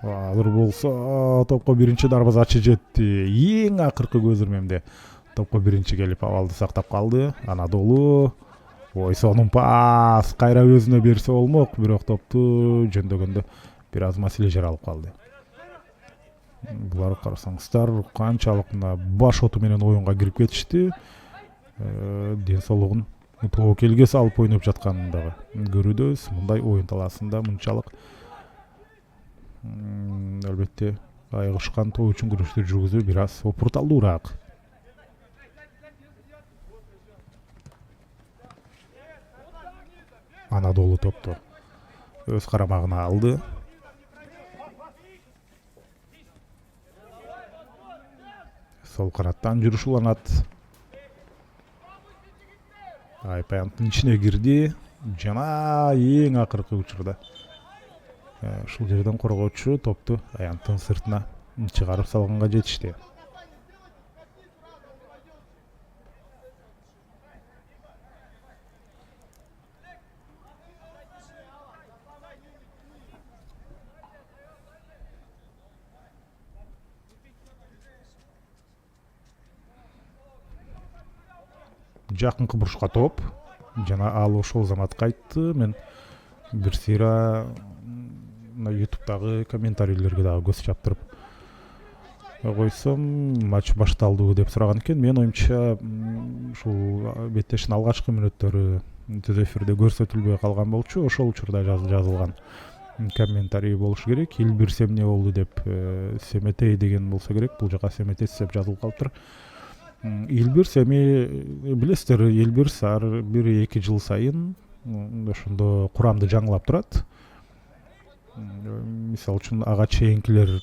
Алыр болсо топко биринчи дарбазачы жетти. Эң акыркы көз ирмемде топко биринчи келип абалды сактап калды. Анадолу сонун пас кайра өзүнө берсе болмок, бирок топту жөндөгөндө бир аз маселе жаралып калды. Булар карасаңыздар канчалык баш оту менен оюнга кирип кетишти. Ден соолугун тобокелге салып ойноп жатканын дагы көрүүдөбүз. Мындай оюн талаасында мынчалык албетте айыгышкан тоо үчүн күрөштү жүргүзүү бир аз опурталдуураак. Анадолу топту өз карамагына алды. Сол канаттан жүрүшүланат. Айпаянттын ичине кирди жана эң акыркы учурда ушул жерден коргоочу топту аянттын сыртына чыгарып салганга жетишти. Жакынкы бурушка топ жана ал ошол замат кайтты. Мен бир сыйра YouTube'дагы комментарийлерге дагы көз чаптырып койсом, матч башталды деп сураган экен. Мен оюмча ушул беттештин алгачкы мүнөттөрү түз эфирде көрсөтүлбөй калган болчу. Ошол учурда жазылган комментарий болушу керек. Илбирс эмне болду деп Семетей деген болсо керек. Бул жака Семетес деп жазылып калыптыр. Илбирс эми билесиздер, Илбирс ар 1-2 жыл сайын ошондо курамды жаңылап турат. Мисалы үчүн ага чейинкилер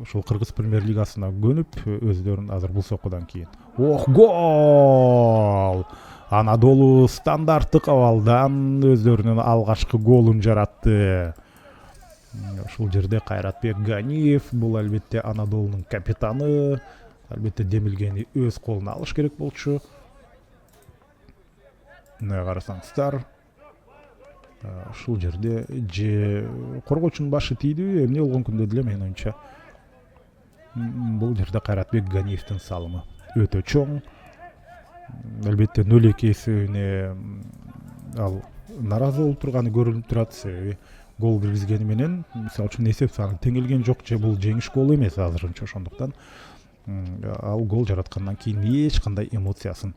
ошол Кыргыз премьер лигасына көнүп, өздөрүн азыр бул соккудан кийин. Гол! Анадолу стандарттык абалдан өздөрүнүн алгачкы голун жаратты. Ушул жерде Кайратбек Ганиев, бул албетте Анадолунун капитаны, албетте демилгени өз колуна алыш керек болчу. Мына карасаңыздар, ушул жерде же коргоочунун башы тийди, эмне болгон күндө деле менин оюмча бул жерде Кайратбек Ганиевдин салымы өтө чоң. Албетте 0-2 эсебине ал наразы болуп турганы көрүнүп турат, себеби гол киргизгени менен мисалы үчүн эсеп саны теңелген жок, же бул жеңиш голу эмес азырынча. Ошондуктан ал гол жараткандан кийин эч кандай эмоциясын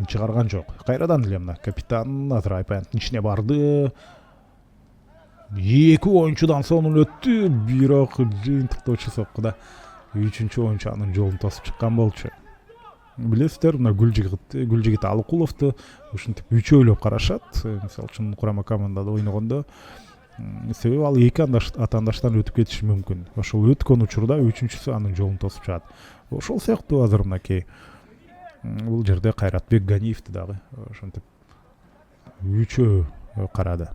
чыгарган жок. Кайрадан эле мына капитан азыр Айпаянттын ичине барды. 2 оюнчудан сонун өттү, бирок жыйынтыктоочу соккуда 3-оюнчу анын жолун тосуп чыккан болчу. билесиздер, мына Гүлжигит Алыкуловду ушинтип үчөөлөп карашат. Мисалы үчүн курама командада ойногондо, себеби ал эки атаандаштан өтүп кетиши мүмкүн. Ошол өткөн учурда үчүнчүсү анын жолун тосуп чыгат. Ошол сыяктуу азыр мынакей бул жерде Кайратбек Ганиевди дагы ошентип үчөө карады.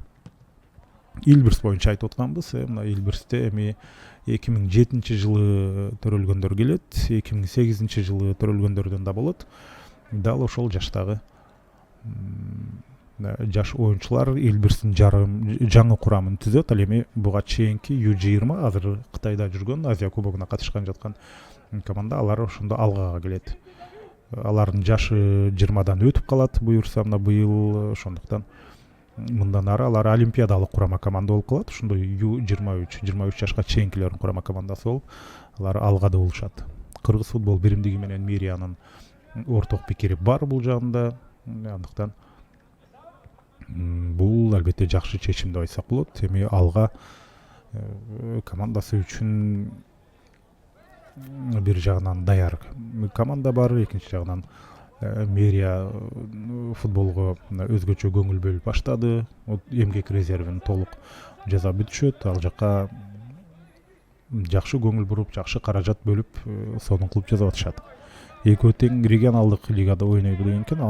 Илбирс боюнча айтып атканбыз. Мына Илбирсте эми 2007-жылы төрөлгөндөр келет, 2008-жылы төрөлгөндөрдөн да болот. Дал ошол жаштагы жаш оюнчулар Илбирстин жаңы курамын түзөт. Ал эми буга чейинки U20 азыр Кытайда жүргөн, Азия кубогуна катышкан жаткан команда, алар ошондо алгага келет. Алардын жашы 20дан өтүп калат буюрса мына быйыл, ошондуктан мындан ары алар олимпиадалык курама команда болуп калат. Ошондой U23 жашка чейинкилердин курама командасы болуп, алар алгада болушат. Кыргыз футбол биримдиги менен мэриянын орток пикири бар бул жагында. Андыктан бул албетте жакшы чечим деп айтсак болот. Эми алга командасы үчүн бир жагынан даяр команда бар, экинчи жагынан мэрия футболго өзгөчө көңүл бөлүп баштады. Эмгек резервин толук жасап бүтүшөт. Ал жака жакшы көңүл буруп, жакшы каражат бөлүп, сонун кылып жасап атышат. Экөө тең регионалдык лигада ойнойбу деген экен.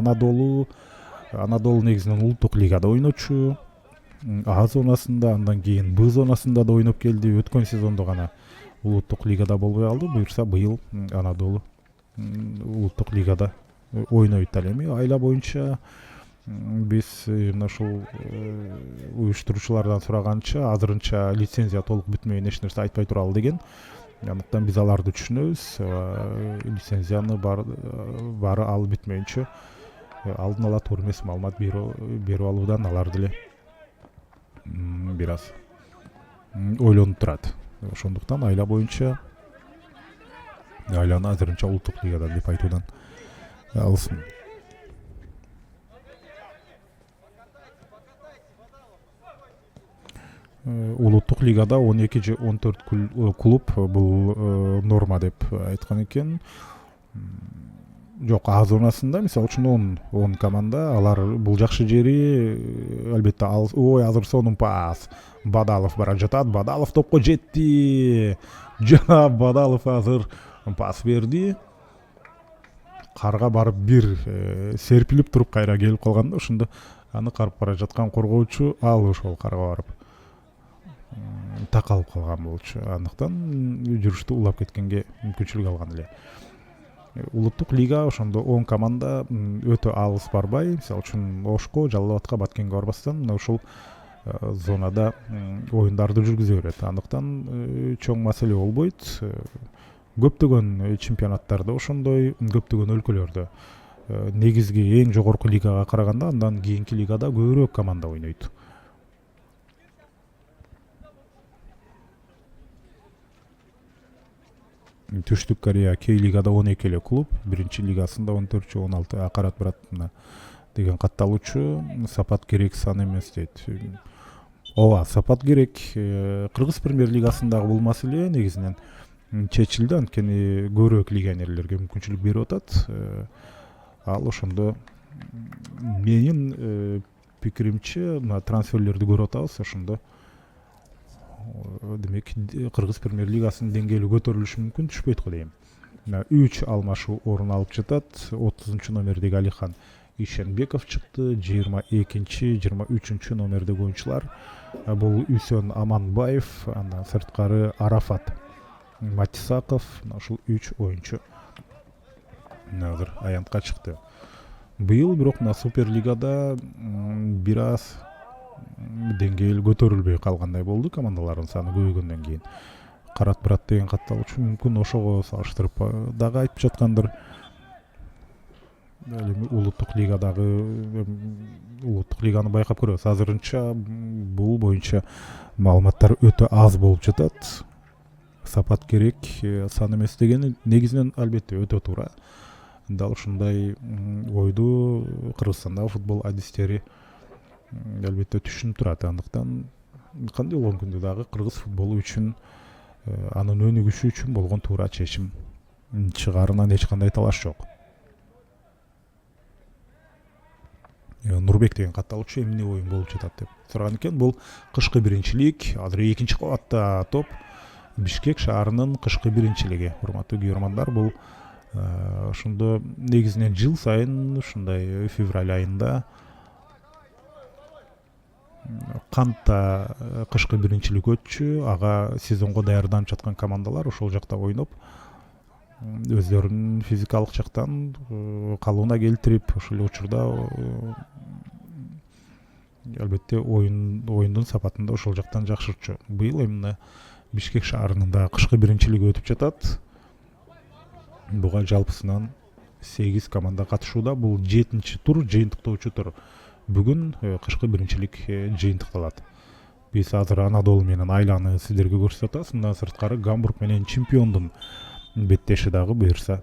Анадолу негизинен улуттук лигада ойночу. А зонасында, андан кийин Б зонасында да ойноп келди. Өткөн сезондо гана улуттук лигада болбой калды. Буюрса быйыл Анадолу улуттук лигада ойнойт. Ал эми айла боюнча биз мына ушул уюштуруучулардан сураганча, азырынча лицензия толук бүтмөйүн, эч нерсе айтпай туралы деген. Андыктан биз аларды түшүнөбүз. Лицензияны бары алып бүтмөйүнчө алдын ала туура эмес маалымат берип алуудан алар деле бир аз ойлонуп турат. Ошондуктан айла боюнча айланы азырынча улуттук лигадан деп айтуудан алысмын. Улуттук лигада 12 же 14 клуб бул норма деп айткан экен. Жок, А зонасында мисалы үчүн 10 команда, алар бул жакшы жери албетте азыр сонун пас. Бадалов бара жатат. Бадалов топко жетти. Жана Бадалов азыр пас берди. Карга барып бир серпилип туруп кайра келип калганда, ошондо аны карып бара жаткан коргоочу ал ошол карга барып такалып калган болчу. Андыктан жүрүштү улап кеткенге мүмкүнчүлүк алган эле. Улуттук лига ошондо 10 команда өтө алыс барбай, мисалы үчүн Ошко, Жалал Абадка, Баткенге барбастан мына ушул зонада оюндарды жүргүзө берет. Андыктан чоң маселе болбойт. Көптөгөн чемпионаттарда ошондой, көптөгөн өлкөлөрдө негизги эң жогорку лигага караганда андан кийинки лигада көбүрөөк команда ойнойт. Түштүк Корея кей лигада 12 эле клуб, биринчи лигасында 14 же 16 акарат брат деген катталуучу. Сапат керек, сан эмес дейт. Ооба, сапат керек. Кыргыз премьер лигасындагы бул маселе негизинен чечилди, анткени көбүрөөк легионерлерге мүмкүнчүлүк берип атат. Ал ошондо менин пикиримче трансферлерди көрүп атабыз. Ошондо демек Кыргыз премьер лигасынын деңгээли көтөрүлүшү мүмкүн, түшпөйт го дейм. 3 алмашуу орун алып жатат. 30 номердеги Алихан Ишенбеков чыкты. 22-чи, 23-чү номердеги оюнчулар бул Үсөн Аманбаев, андан сырткары Арафат Матисаков, ушул 3 оюнчу азыр аянтка чыкты. Быйыл бирок мына Суперлигада бир аз деңгээл көтөрүлбөй калгандай болду. Командалардын саны көбөйгөндөн кийин Карат брат деген катталуучу мүмкүн ошого салыштырып дагы айтып жаткандыр. Эми улуттук лиганы байкап көрөбүз. Азырынча бул боюнча маалыматтар өтө аз болуп жатат. Сапат керек, сан эмес дегени негизинен албетте өтө туура. Дал ушундай ойду Кыргызстандагы футбол адистери албетте түшүнүп турат. Андыктан кандай болгон күндө дагы кыргыз футболу үчүн, анын өнүгүшү үчүн болгон туура чечим чыгаарынан эч кандай талаш жок. Нурбек деген катталуучу эмне оюн болуп жатат деп сураган экен. Бул кышкы биринчилик, азыр экинчи кабатта топ. Бишкек шаарынын кышкы биринчилиги. Урматтуу күйөрмандар, бул ошондо негизинен жыл сайын ушундай февраль айында Кантта кышкы биринчилик өтчү. Ага сезонго даярданып жаткан командалар ошол жакта ойноп, өздөрүнүн физикалык жактан калыбына келтирип, ошол учурда албетте оюндун сапатын да ошол жактан жакшыртчу. Быйыл эми Бишкек шаарынын да кышкы биринчилиги өтүп жатат. Буга жалпысынан 8 команда катышууда. Бул 7-чи тур, жыйынтыктоочу тур. Бүгүн кышкы биринчилик жыйынтыкталат. Биз азыр Анадолу менен Айланы сиздерге көрсөтөт атабыз. Мындан сырткары Гамбург менен Чемпиондун беттеши дагы буюрса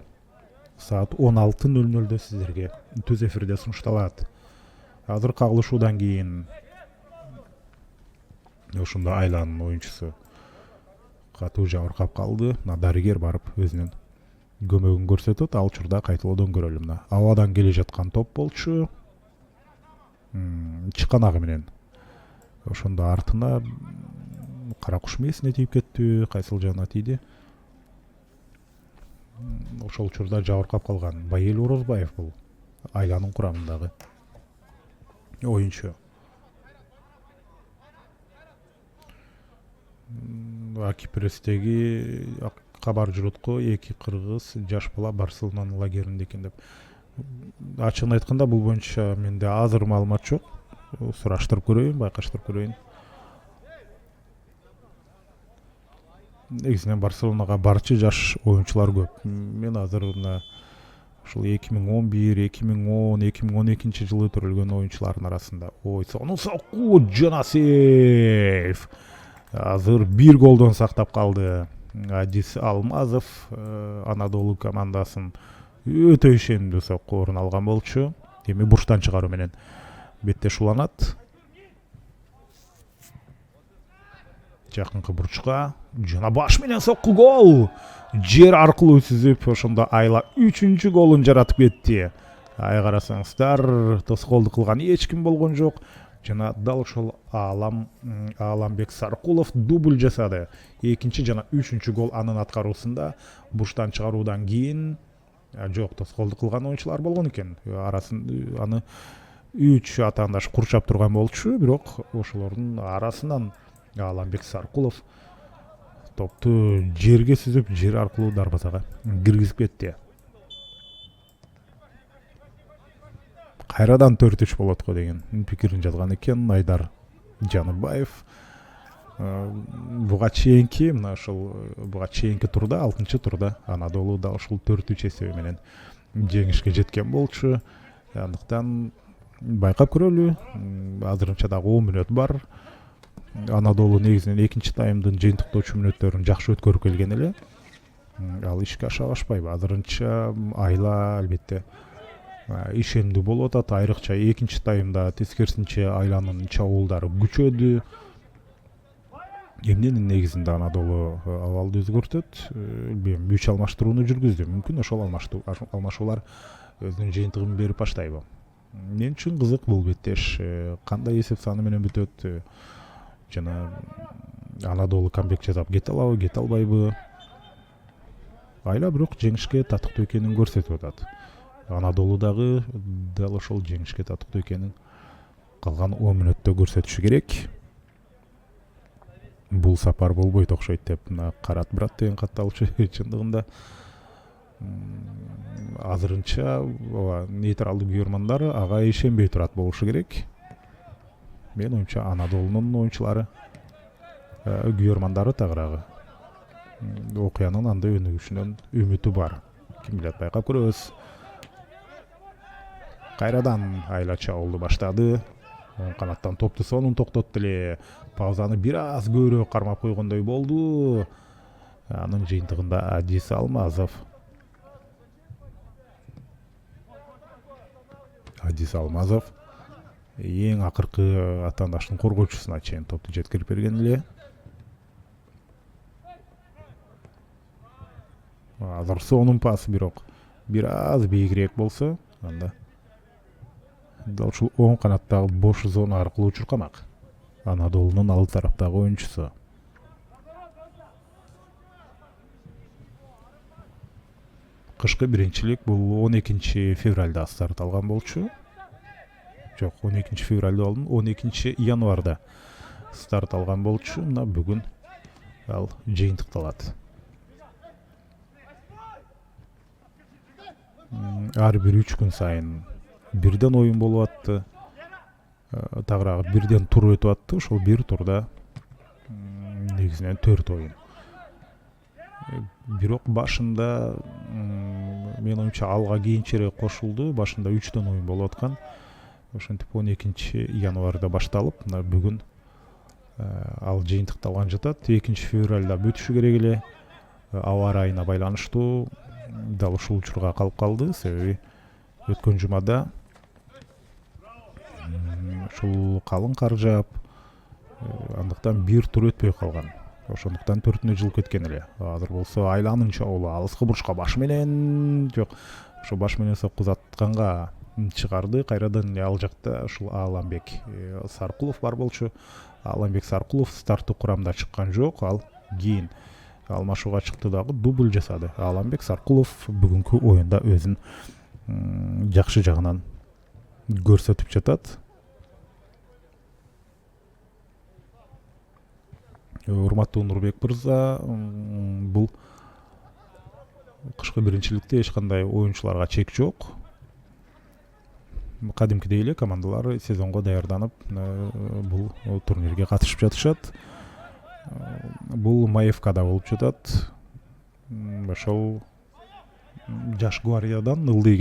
саат 16:00 сиздерге түз эфирде сунушталат. Азыр кагылышуудан кийин ошондо Айланын оюнчусу катуу жабыркап калды. Дарыгер барып өзүнүн көмөгүн көрсөтөт. Ал учурда кайталоодон көрөлү. Мына абадан келе жаткан топ болчу. Чыканагы менен ошондо артына кара куш мээсине тийип кетти, кайсыл жагына тийди. Ошол учурда жабыркап калган Байел Орозбаев бул Айланын курамындагы оюнчу. Акипрестеги кабар жүрөт го, 2 кыргыз жаш бала Барселонанын лагеринде экен деп. Ачыгын айтканда бул боюнча менде азыр маалымат жок. Сураштырып көрөйүн, байкаштырып көрөйүн. Негизинен Барселонага барчы жаш оюнчулар көп. Мен азыр мына ушул 2011, 2010, 2012 жылы төрөлгөн оюнчулардын арасында сонун сокку Жанасев азыр 1 голдон сактап калды. Адис Алмазов Анадолу командасын өтө ишенимдүү сокку орун алган болчу. Эми бурчтан чыгаруу менен беттеш уланат. Жакынкы бурчка жана баш менен сокку гол. Жер аркылуу сүзүп, ошондо Айла 3-чү голун жаратып кетти. Ай карасаңыздар, тоскоолдук кылган эч ким болгон жок. Жана дал ошол Аламбек Саркулов дубль жасады. 2-чи жана 3-чү гол анын аткаруусунда. Бурчтан чыгаруудан кийин жок, тоскоолдук кылган оюнчулар болгон экен. Арасын аны 3 атаандаш курчап турган болчу, бирок ошолордун арасынан Аламбек Саркулов топту жерге сүзүп, жер аркылуу дарбазага киргизип кетти. Кайрадан 4-3 болот го деген пикирин жазган экен Айдар Жаныбаев. Буга чейинки турда, 6-чы турда Анадолу да ушул 4-3 эсеби менен жеңишке жеткен болчу. Андыктан байкап көрөлү. Азырынча дагы 10 мүнөт бар. Анадолу негизинен 2-чи таймдын жыйынтыктоочу мүнөттөрүн жакшы өткөрүп келген эле. Ал ишке аша башпайбы? Азырынча Айла албетте ишемдүү болуп атат. Айрыкча 2-чи таймда тескерисинче Айланын чабуулдары күчөдү. Эмненин негизинде Анадолу абалды өзгөртөт? Билбейм, 3 алмаштырууну жүргүздү. Мүмкүн ошол алмашуулар өзүнүн жыйынтыгын берип баштайбы? Мен үчүн кызык бул беттеш. Кандай эсеп саны менен бүтөт? Жана Анадолу камбек жасап кете алабы, кете албайбы? Айла бирок жеңишке татыктуу экенин көрсөтүп атат. Анадолу дагы дал ошол жеңишке татыктуу экенин калган 10 мүнөттө көрсөтүшү керек. Бул сапар болбойт окшойт деп Карат брат деген катталчу чындыгында азырынча нейтралдуу күйөрмандар ага ишенбей турат болушу керек. Мен оюмча Анадолунун оюнчулары, күйөрмандары тагыраагы окуянын андай өнүгүшүнөн үмүтү бар. Ким билет, байкап көрөбүз. Кайрадан Айла чабуулду баштады. Канаттан топту сонун токтотту эле. Паузаны бир аз көбүрөөк кармап койгондой болду. Анын жыйынтыгында Адис Алмазов. Эң акыркы атаандаштын коргоочусуна чейин топту жеткирип берген эле. Азыр сонун пас, бирок бир аз бийигирээк болсо, анда дал ушул оң канаттагы бош зона аркылуу чуркамак. Анадолунун алды тараптагы оюнчусу. Кышкы биринчилик бул 12 февралда старт алган болчу. Жок, 12 февралда алдын, 12 январда старт алган болчу. Мына бүгүн ал жыйынтыкталат. Ар бир 3 күн сайын бирден оюн болуп атты. Тагыраагы бирден тур өтүп атты. Ошол бир турда негизинен 4 оюн. Бирок башында мен оюмча алга кийинчерээк кошулду. Башында 3төн оюн болуп аткан. Ошентип 12 январда башталып, мына бүгүн ал жыйынтыкталган жатат. 2 февралда бүтүшү керек эле. Аба ырайына байланыштуу дал ушул учурга калып калды. Себеби өткөн жумада ушул калың кар жаап, андыктан бир тур өтпөй калган. Ошондуктан төртүнө жылып кеткен эле. Азыр болсо айланын чогулу алыскы бурчка баш менен, жок, ошо баш менен соккузатканга чыгарды. Кайрадан ал жакта ушул Аламбек Саркулов бар болчу. Аламбек Саркулов старттык курамда чыккан жок. Ал кийин алмашууга чыкты дагы дубль жасады. Аламбек Саркулов бүгүнкү оюнда өзүн жакшы жагынан көрсөтүп жатат. Урматтуу Нурбек мырза, бул кышкы биринчиликте эч кандай оюнчуларга чек жок. Кадимкидей эле командалар сезонго даярданып, бул турнирге катышып жатышат. Бул Маевкада болуп жатат. Ошол жаш гвардиядан ылдый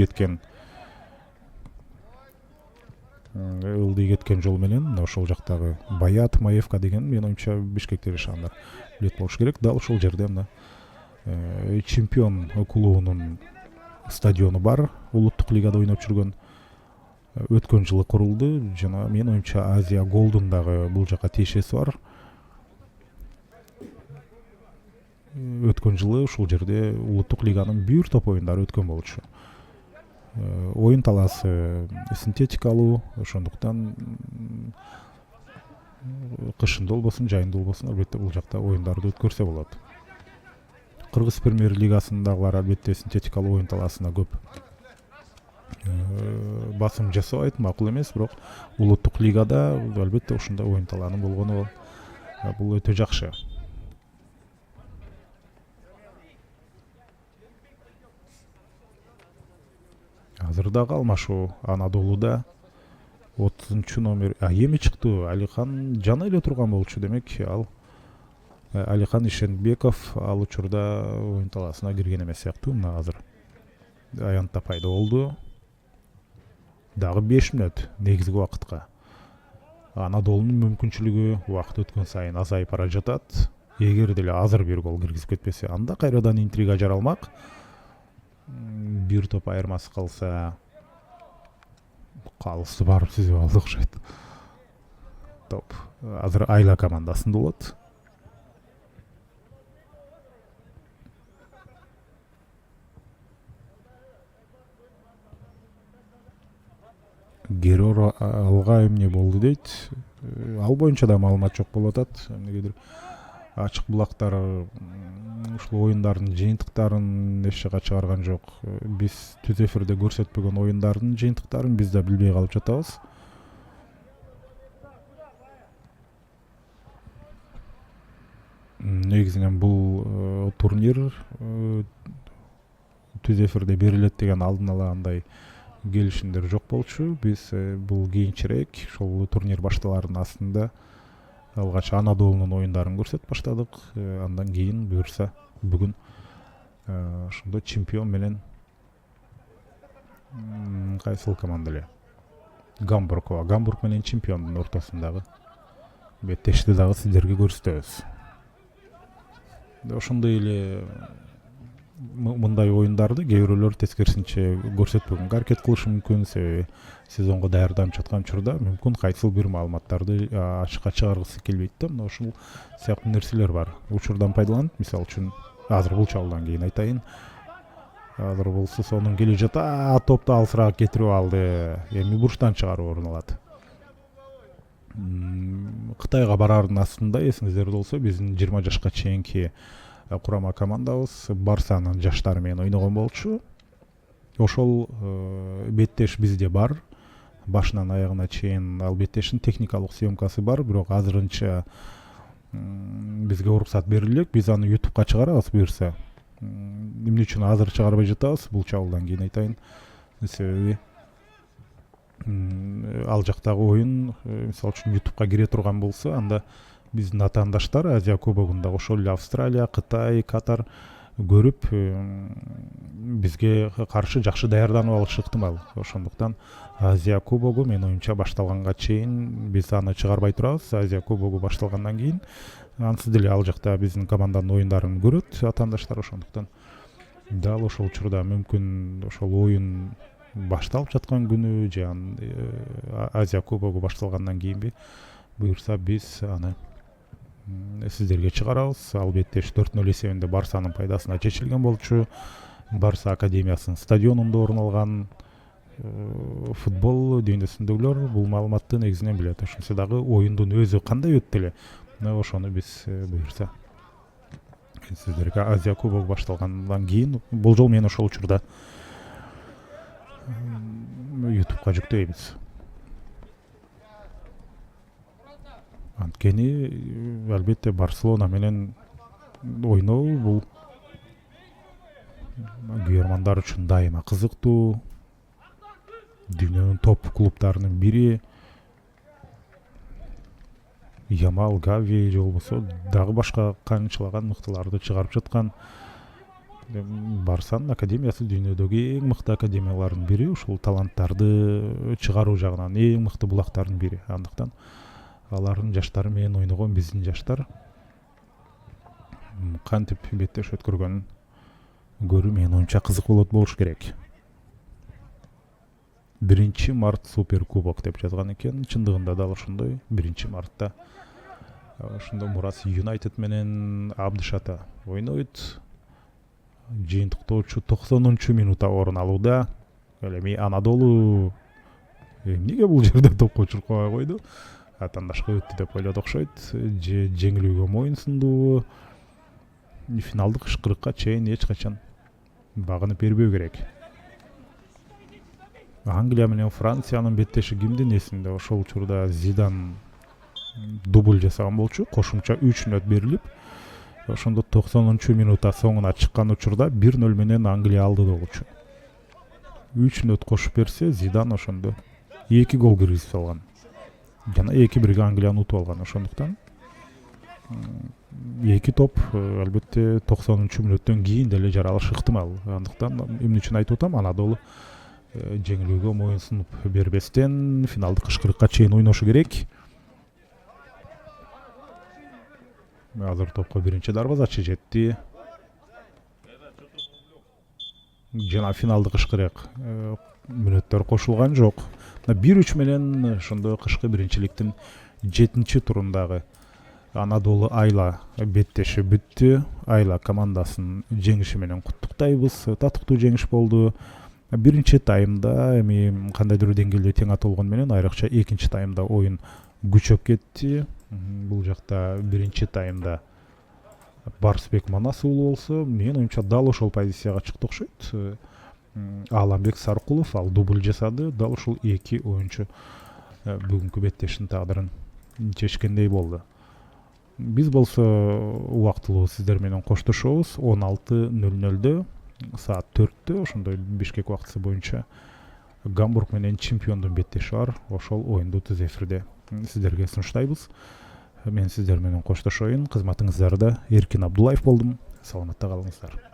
кеткен жол менен ошол жактагы Баят Маевка деген мен оюмча Бишкекте жашагандар билет болуш керек. Дал ошол жерде мына чемпион клубунун стадиону бар. Улуттук лигада ойноп жүргөн. Өткөн жылы курулду жана мен оюмча Азия Голдун дагы бул жака тиешеси бар. Өткөн жылы ушул жерде улуттук лиганын бир топ оюндары өткөн болчу. Оюн талаасы синтетикалуу, ошондуктан кышында болбосун, жайында болбосун, албетте бул жакта оюндарды өткөрсө болот. Кыргыз премьер лигасындагылар албетте синтетикалуу оюн талаасына көп басым жасабайт, макул эмес, бирок улуттук лигада албетте ушундай оюн талаанын болгону бул өтө жакшы. Азыр дагы алмашуу Анадолуда 30 номер эми чыкты. Алихан жана эле турган болчу. Демек, ал Алихан Ишенбеков ал учурда оюн талаасына кирген эмес сыяктуу. Мына азыр аянтта пайда болду. Дагы 5 мүнөт негизги убакытка. Анадолунун мүмкүнчүлүгү убакыт өткөн сайын азайып бара жатат. Эгер деле азыр бир гол киргизип кетпесе, анда кайрадан интрига жаралмак. Бир топ айырмасы калса, калысы барып сүзүп алды окшойт. Топ азыр Айла командасында болот. Герор алга эмне болду дейт. Ал боюнча да маалымат жок болуп атат. Эмнегедир ачык булактар ушул оюндардын жыйынтыктарын эч жака чыгарган жок. Биз түз эфирде көрсөтпөгөн оюндардын жыйынтыктарын биз да билбей калып жатабыз. Негизинен бул турнир түз эфирде берилет деген алдын ала андай келишимдер жок болчу. Биз бул кийинчерээк ошол турнир башталарынын астында алгач Анадолунун оюндарын көрсөтүп баштадык. Андан кийин буюрса бүгүн ошондо чемпион менен кайсыл команда эле? Гамбург менен чемпиондун ортосундагы беттешти дагы сиздерге көрсөтөбүз. Ошондой эле мындай оюндарды кээ бирөөлөр тескерисинче көрсөтпөгөнгө аракет кылышы мүмкүн. Себеби сезонго даярданып жаткан учурда мүмкүн кайсыл бир маалыматтарды ачыкка чыгаргысы келбейт да. Мына ушул сыяктуу нерселер бар. Учурдан пайдаланып, мисалы үчүн азыр бул чабуулдан кийин айтайын. азыр болсо сонун келе жата топду алысыраак кетирип алды. Эми бурчтан чыгарып орун алат. Кытайга бараардын астында эсиңиздерде болсо биздин 20 жашка чейинки курама командабыз Барсанын жаштары менен ойногон болчу. Ошол беттеш бизде бар. Башынан аягына чейин ал беттештин техникалык съемкасы бар, бирок азырынча бизге уруксат бериле элек. Биз аны YouTube'га чыгарабыз буюрса. Эмне үчүн азыр чыгарбай жатабыз? Бул чабуулдан кийин айтайын. Себеби ал жактагы оюн мисалы үчүн YouTube'га кире турган болсо, анда биздин атаандаштар Азия кубогунда ошол эле Австралия, Кытай, Катар көрүп бизге каршы жакшы даярданып алышы ыктымал. Ошондуктан Азия кубогу менин оюмча башталганга чейин биз аны чыгарбай турабыз. Азия кубогу башталгандан кийин ансыз деле ал жакта биздин команданын оюндарын көрөт атаандаштар. Ошондуктан дал ошол учурда мүмкүн ошол оюн башталып жаткан күнү же Азия кубогу башталгандан кийинби буюрса биз аны сиздерге чыгарабыз. Албетте 4-0 эсебинде Барсанын пайдасына чечилген болчу. Барса академиясынын стадионунда орун алган. Футбол дүйнөсүндөгүлөр бул маалыматты негизинен билет. Ошонсо дагы оюндун өзү кандай өттү эле, ошону биз буюрса сиздерге Азия кубогу башталгандан кийин болжол менен ошол учурда YouTube'га жүктөйбүз. Анткени албетте Барселона менен ойноо бул күйөрмандар үчүн дайыма кызыктуу. Дүйнөнүн топ клубдарынын бири. Ямал, Гави же болбосо дагы башка канчалаган мыктыларды чыгарып жаткан. Барсанын академиясы дүйнөдөгү эң мыкты академиялардын бири. Ушул таланттарды чыгаруу жагынан эң мыкты булактардын бири. Андыктан алардын жаштары менен ойногон биздин жаштар кантип беттеш өткөргөнүн көрүү менин оюмча кызык болуш керек. 1 март супер кубок деп жазган экен. Чындыгында да ошондой. 1 мартта ошондо Мурас Юнайтед менен Абдышата ойнойт. Жыйынтыктоочу 90-минутта орун алууда. Эми Анадолу эмнеге бул жерде топко чуркабай койду? Атандашка өттү деп ойлоду окшойт. Же жеңилүүгө моюнсундуу. Финалдык ышкырыкка чейин эч качан багынып бербөө керек. Англия менен Франциянын беттеши кимдин эсинде? Ошол учурда Зидан дубль жасаган болчу. Кошумча 3 мүнөт берилип, ошондо 90-минутта соңуна чыккан учурда 1-0 менен Англия алды болчу. 3 мүнөт кошуп берсе, Зидан ошондо 2 гол киргизип салган. Жана 2-1 Англияны утуп алган. Ошондуктан 2 топ албетте 90-мүнөттөн кийин деле жаралышы ыктымал. Андыктан эмне үчүн айтып атам? Анадолу жеңилүүгө моюнсунуп бербестен финалдык ышкырыкка чейин ойношу керек. Азыр топко биринчи дарбазачы жетти. Жана финалдык ышкырык мүнөттөр кошулган жок. 1-3 менен ошондо кышкы биринчиликтин 7-турундагы Анадолу Айла беттеши бүттү. Айла командасын жеңиши менен куттуктайбыз. Татыктуу жеңиш болду. Биринчи таймда эми кандайдыр деңгээлде тең аталган менен айрыкча экинчи таймда оюн күчөп кетти. Бул жакта биринчи таймда Барсбек Манас уулу болсо, менин оюмча дал ошол позицияга чыкты окшойт. Аламбек Саркулов ал дубль жасады. Дал ушул эки оюнчу бүгүнкү беттештин тагдырын чечкендей болду. Биз болсо убактылуу сиздер менен коштошобуз. 16:00 саат 4-тө ошондой Бишкек убактысы боюнча Гамбург менен чемпиондун беттеши бар. Ошол оюнду түз эфирде сиздерге сунуштайбыз. Мен сиздер менен коштошоюн. Кызматыңыздарда Эркин Абдуллаев болдум. Саламатта калыңыздар.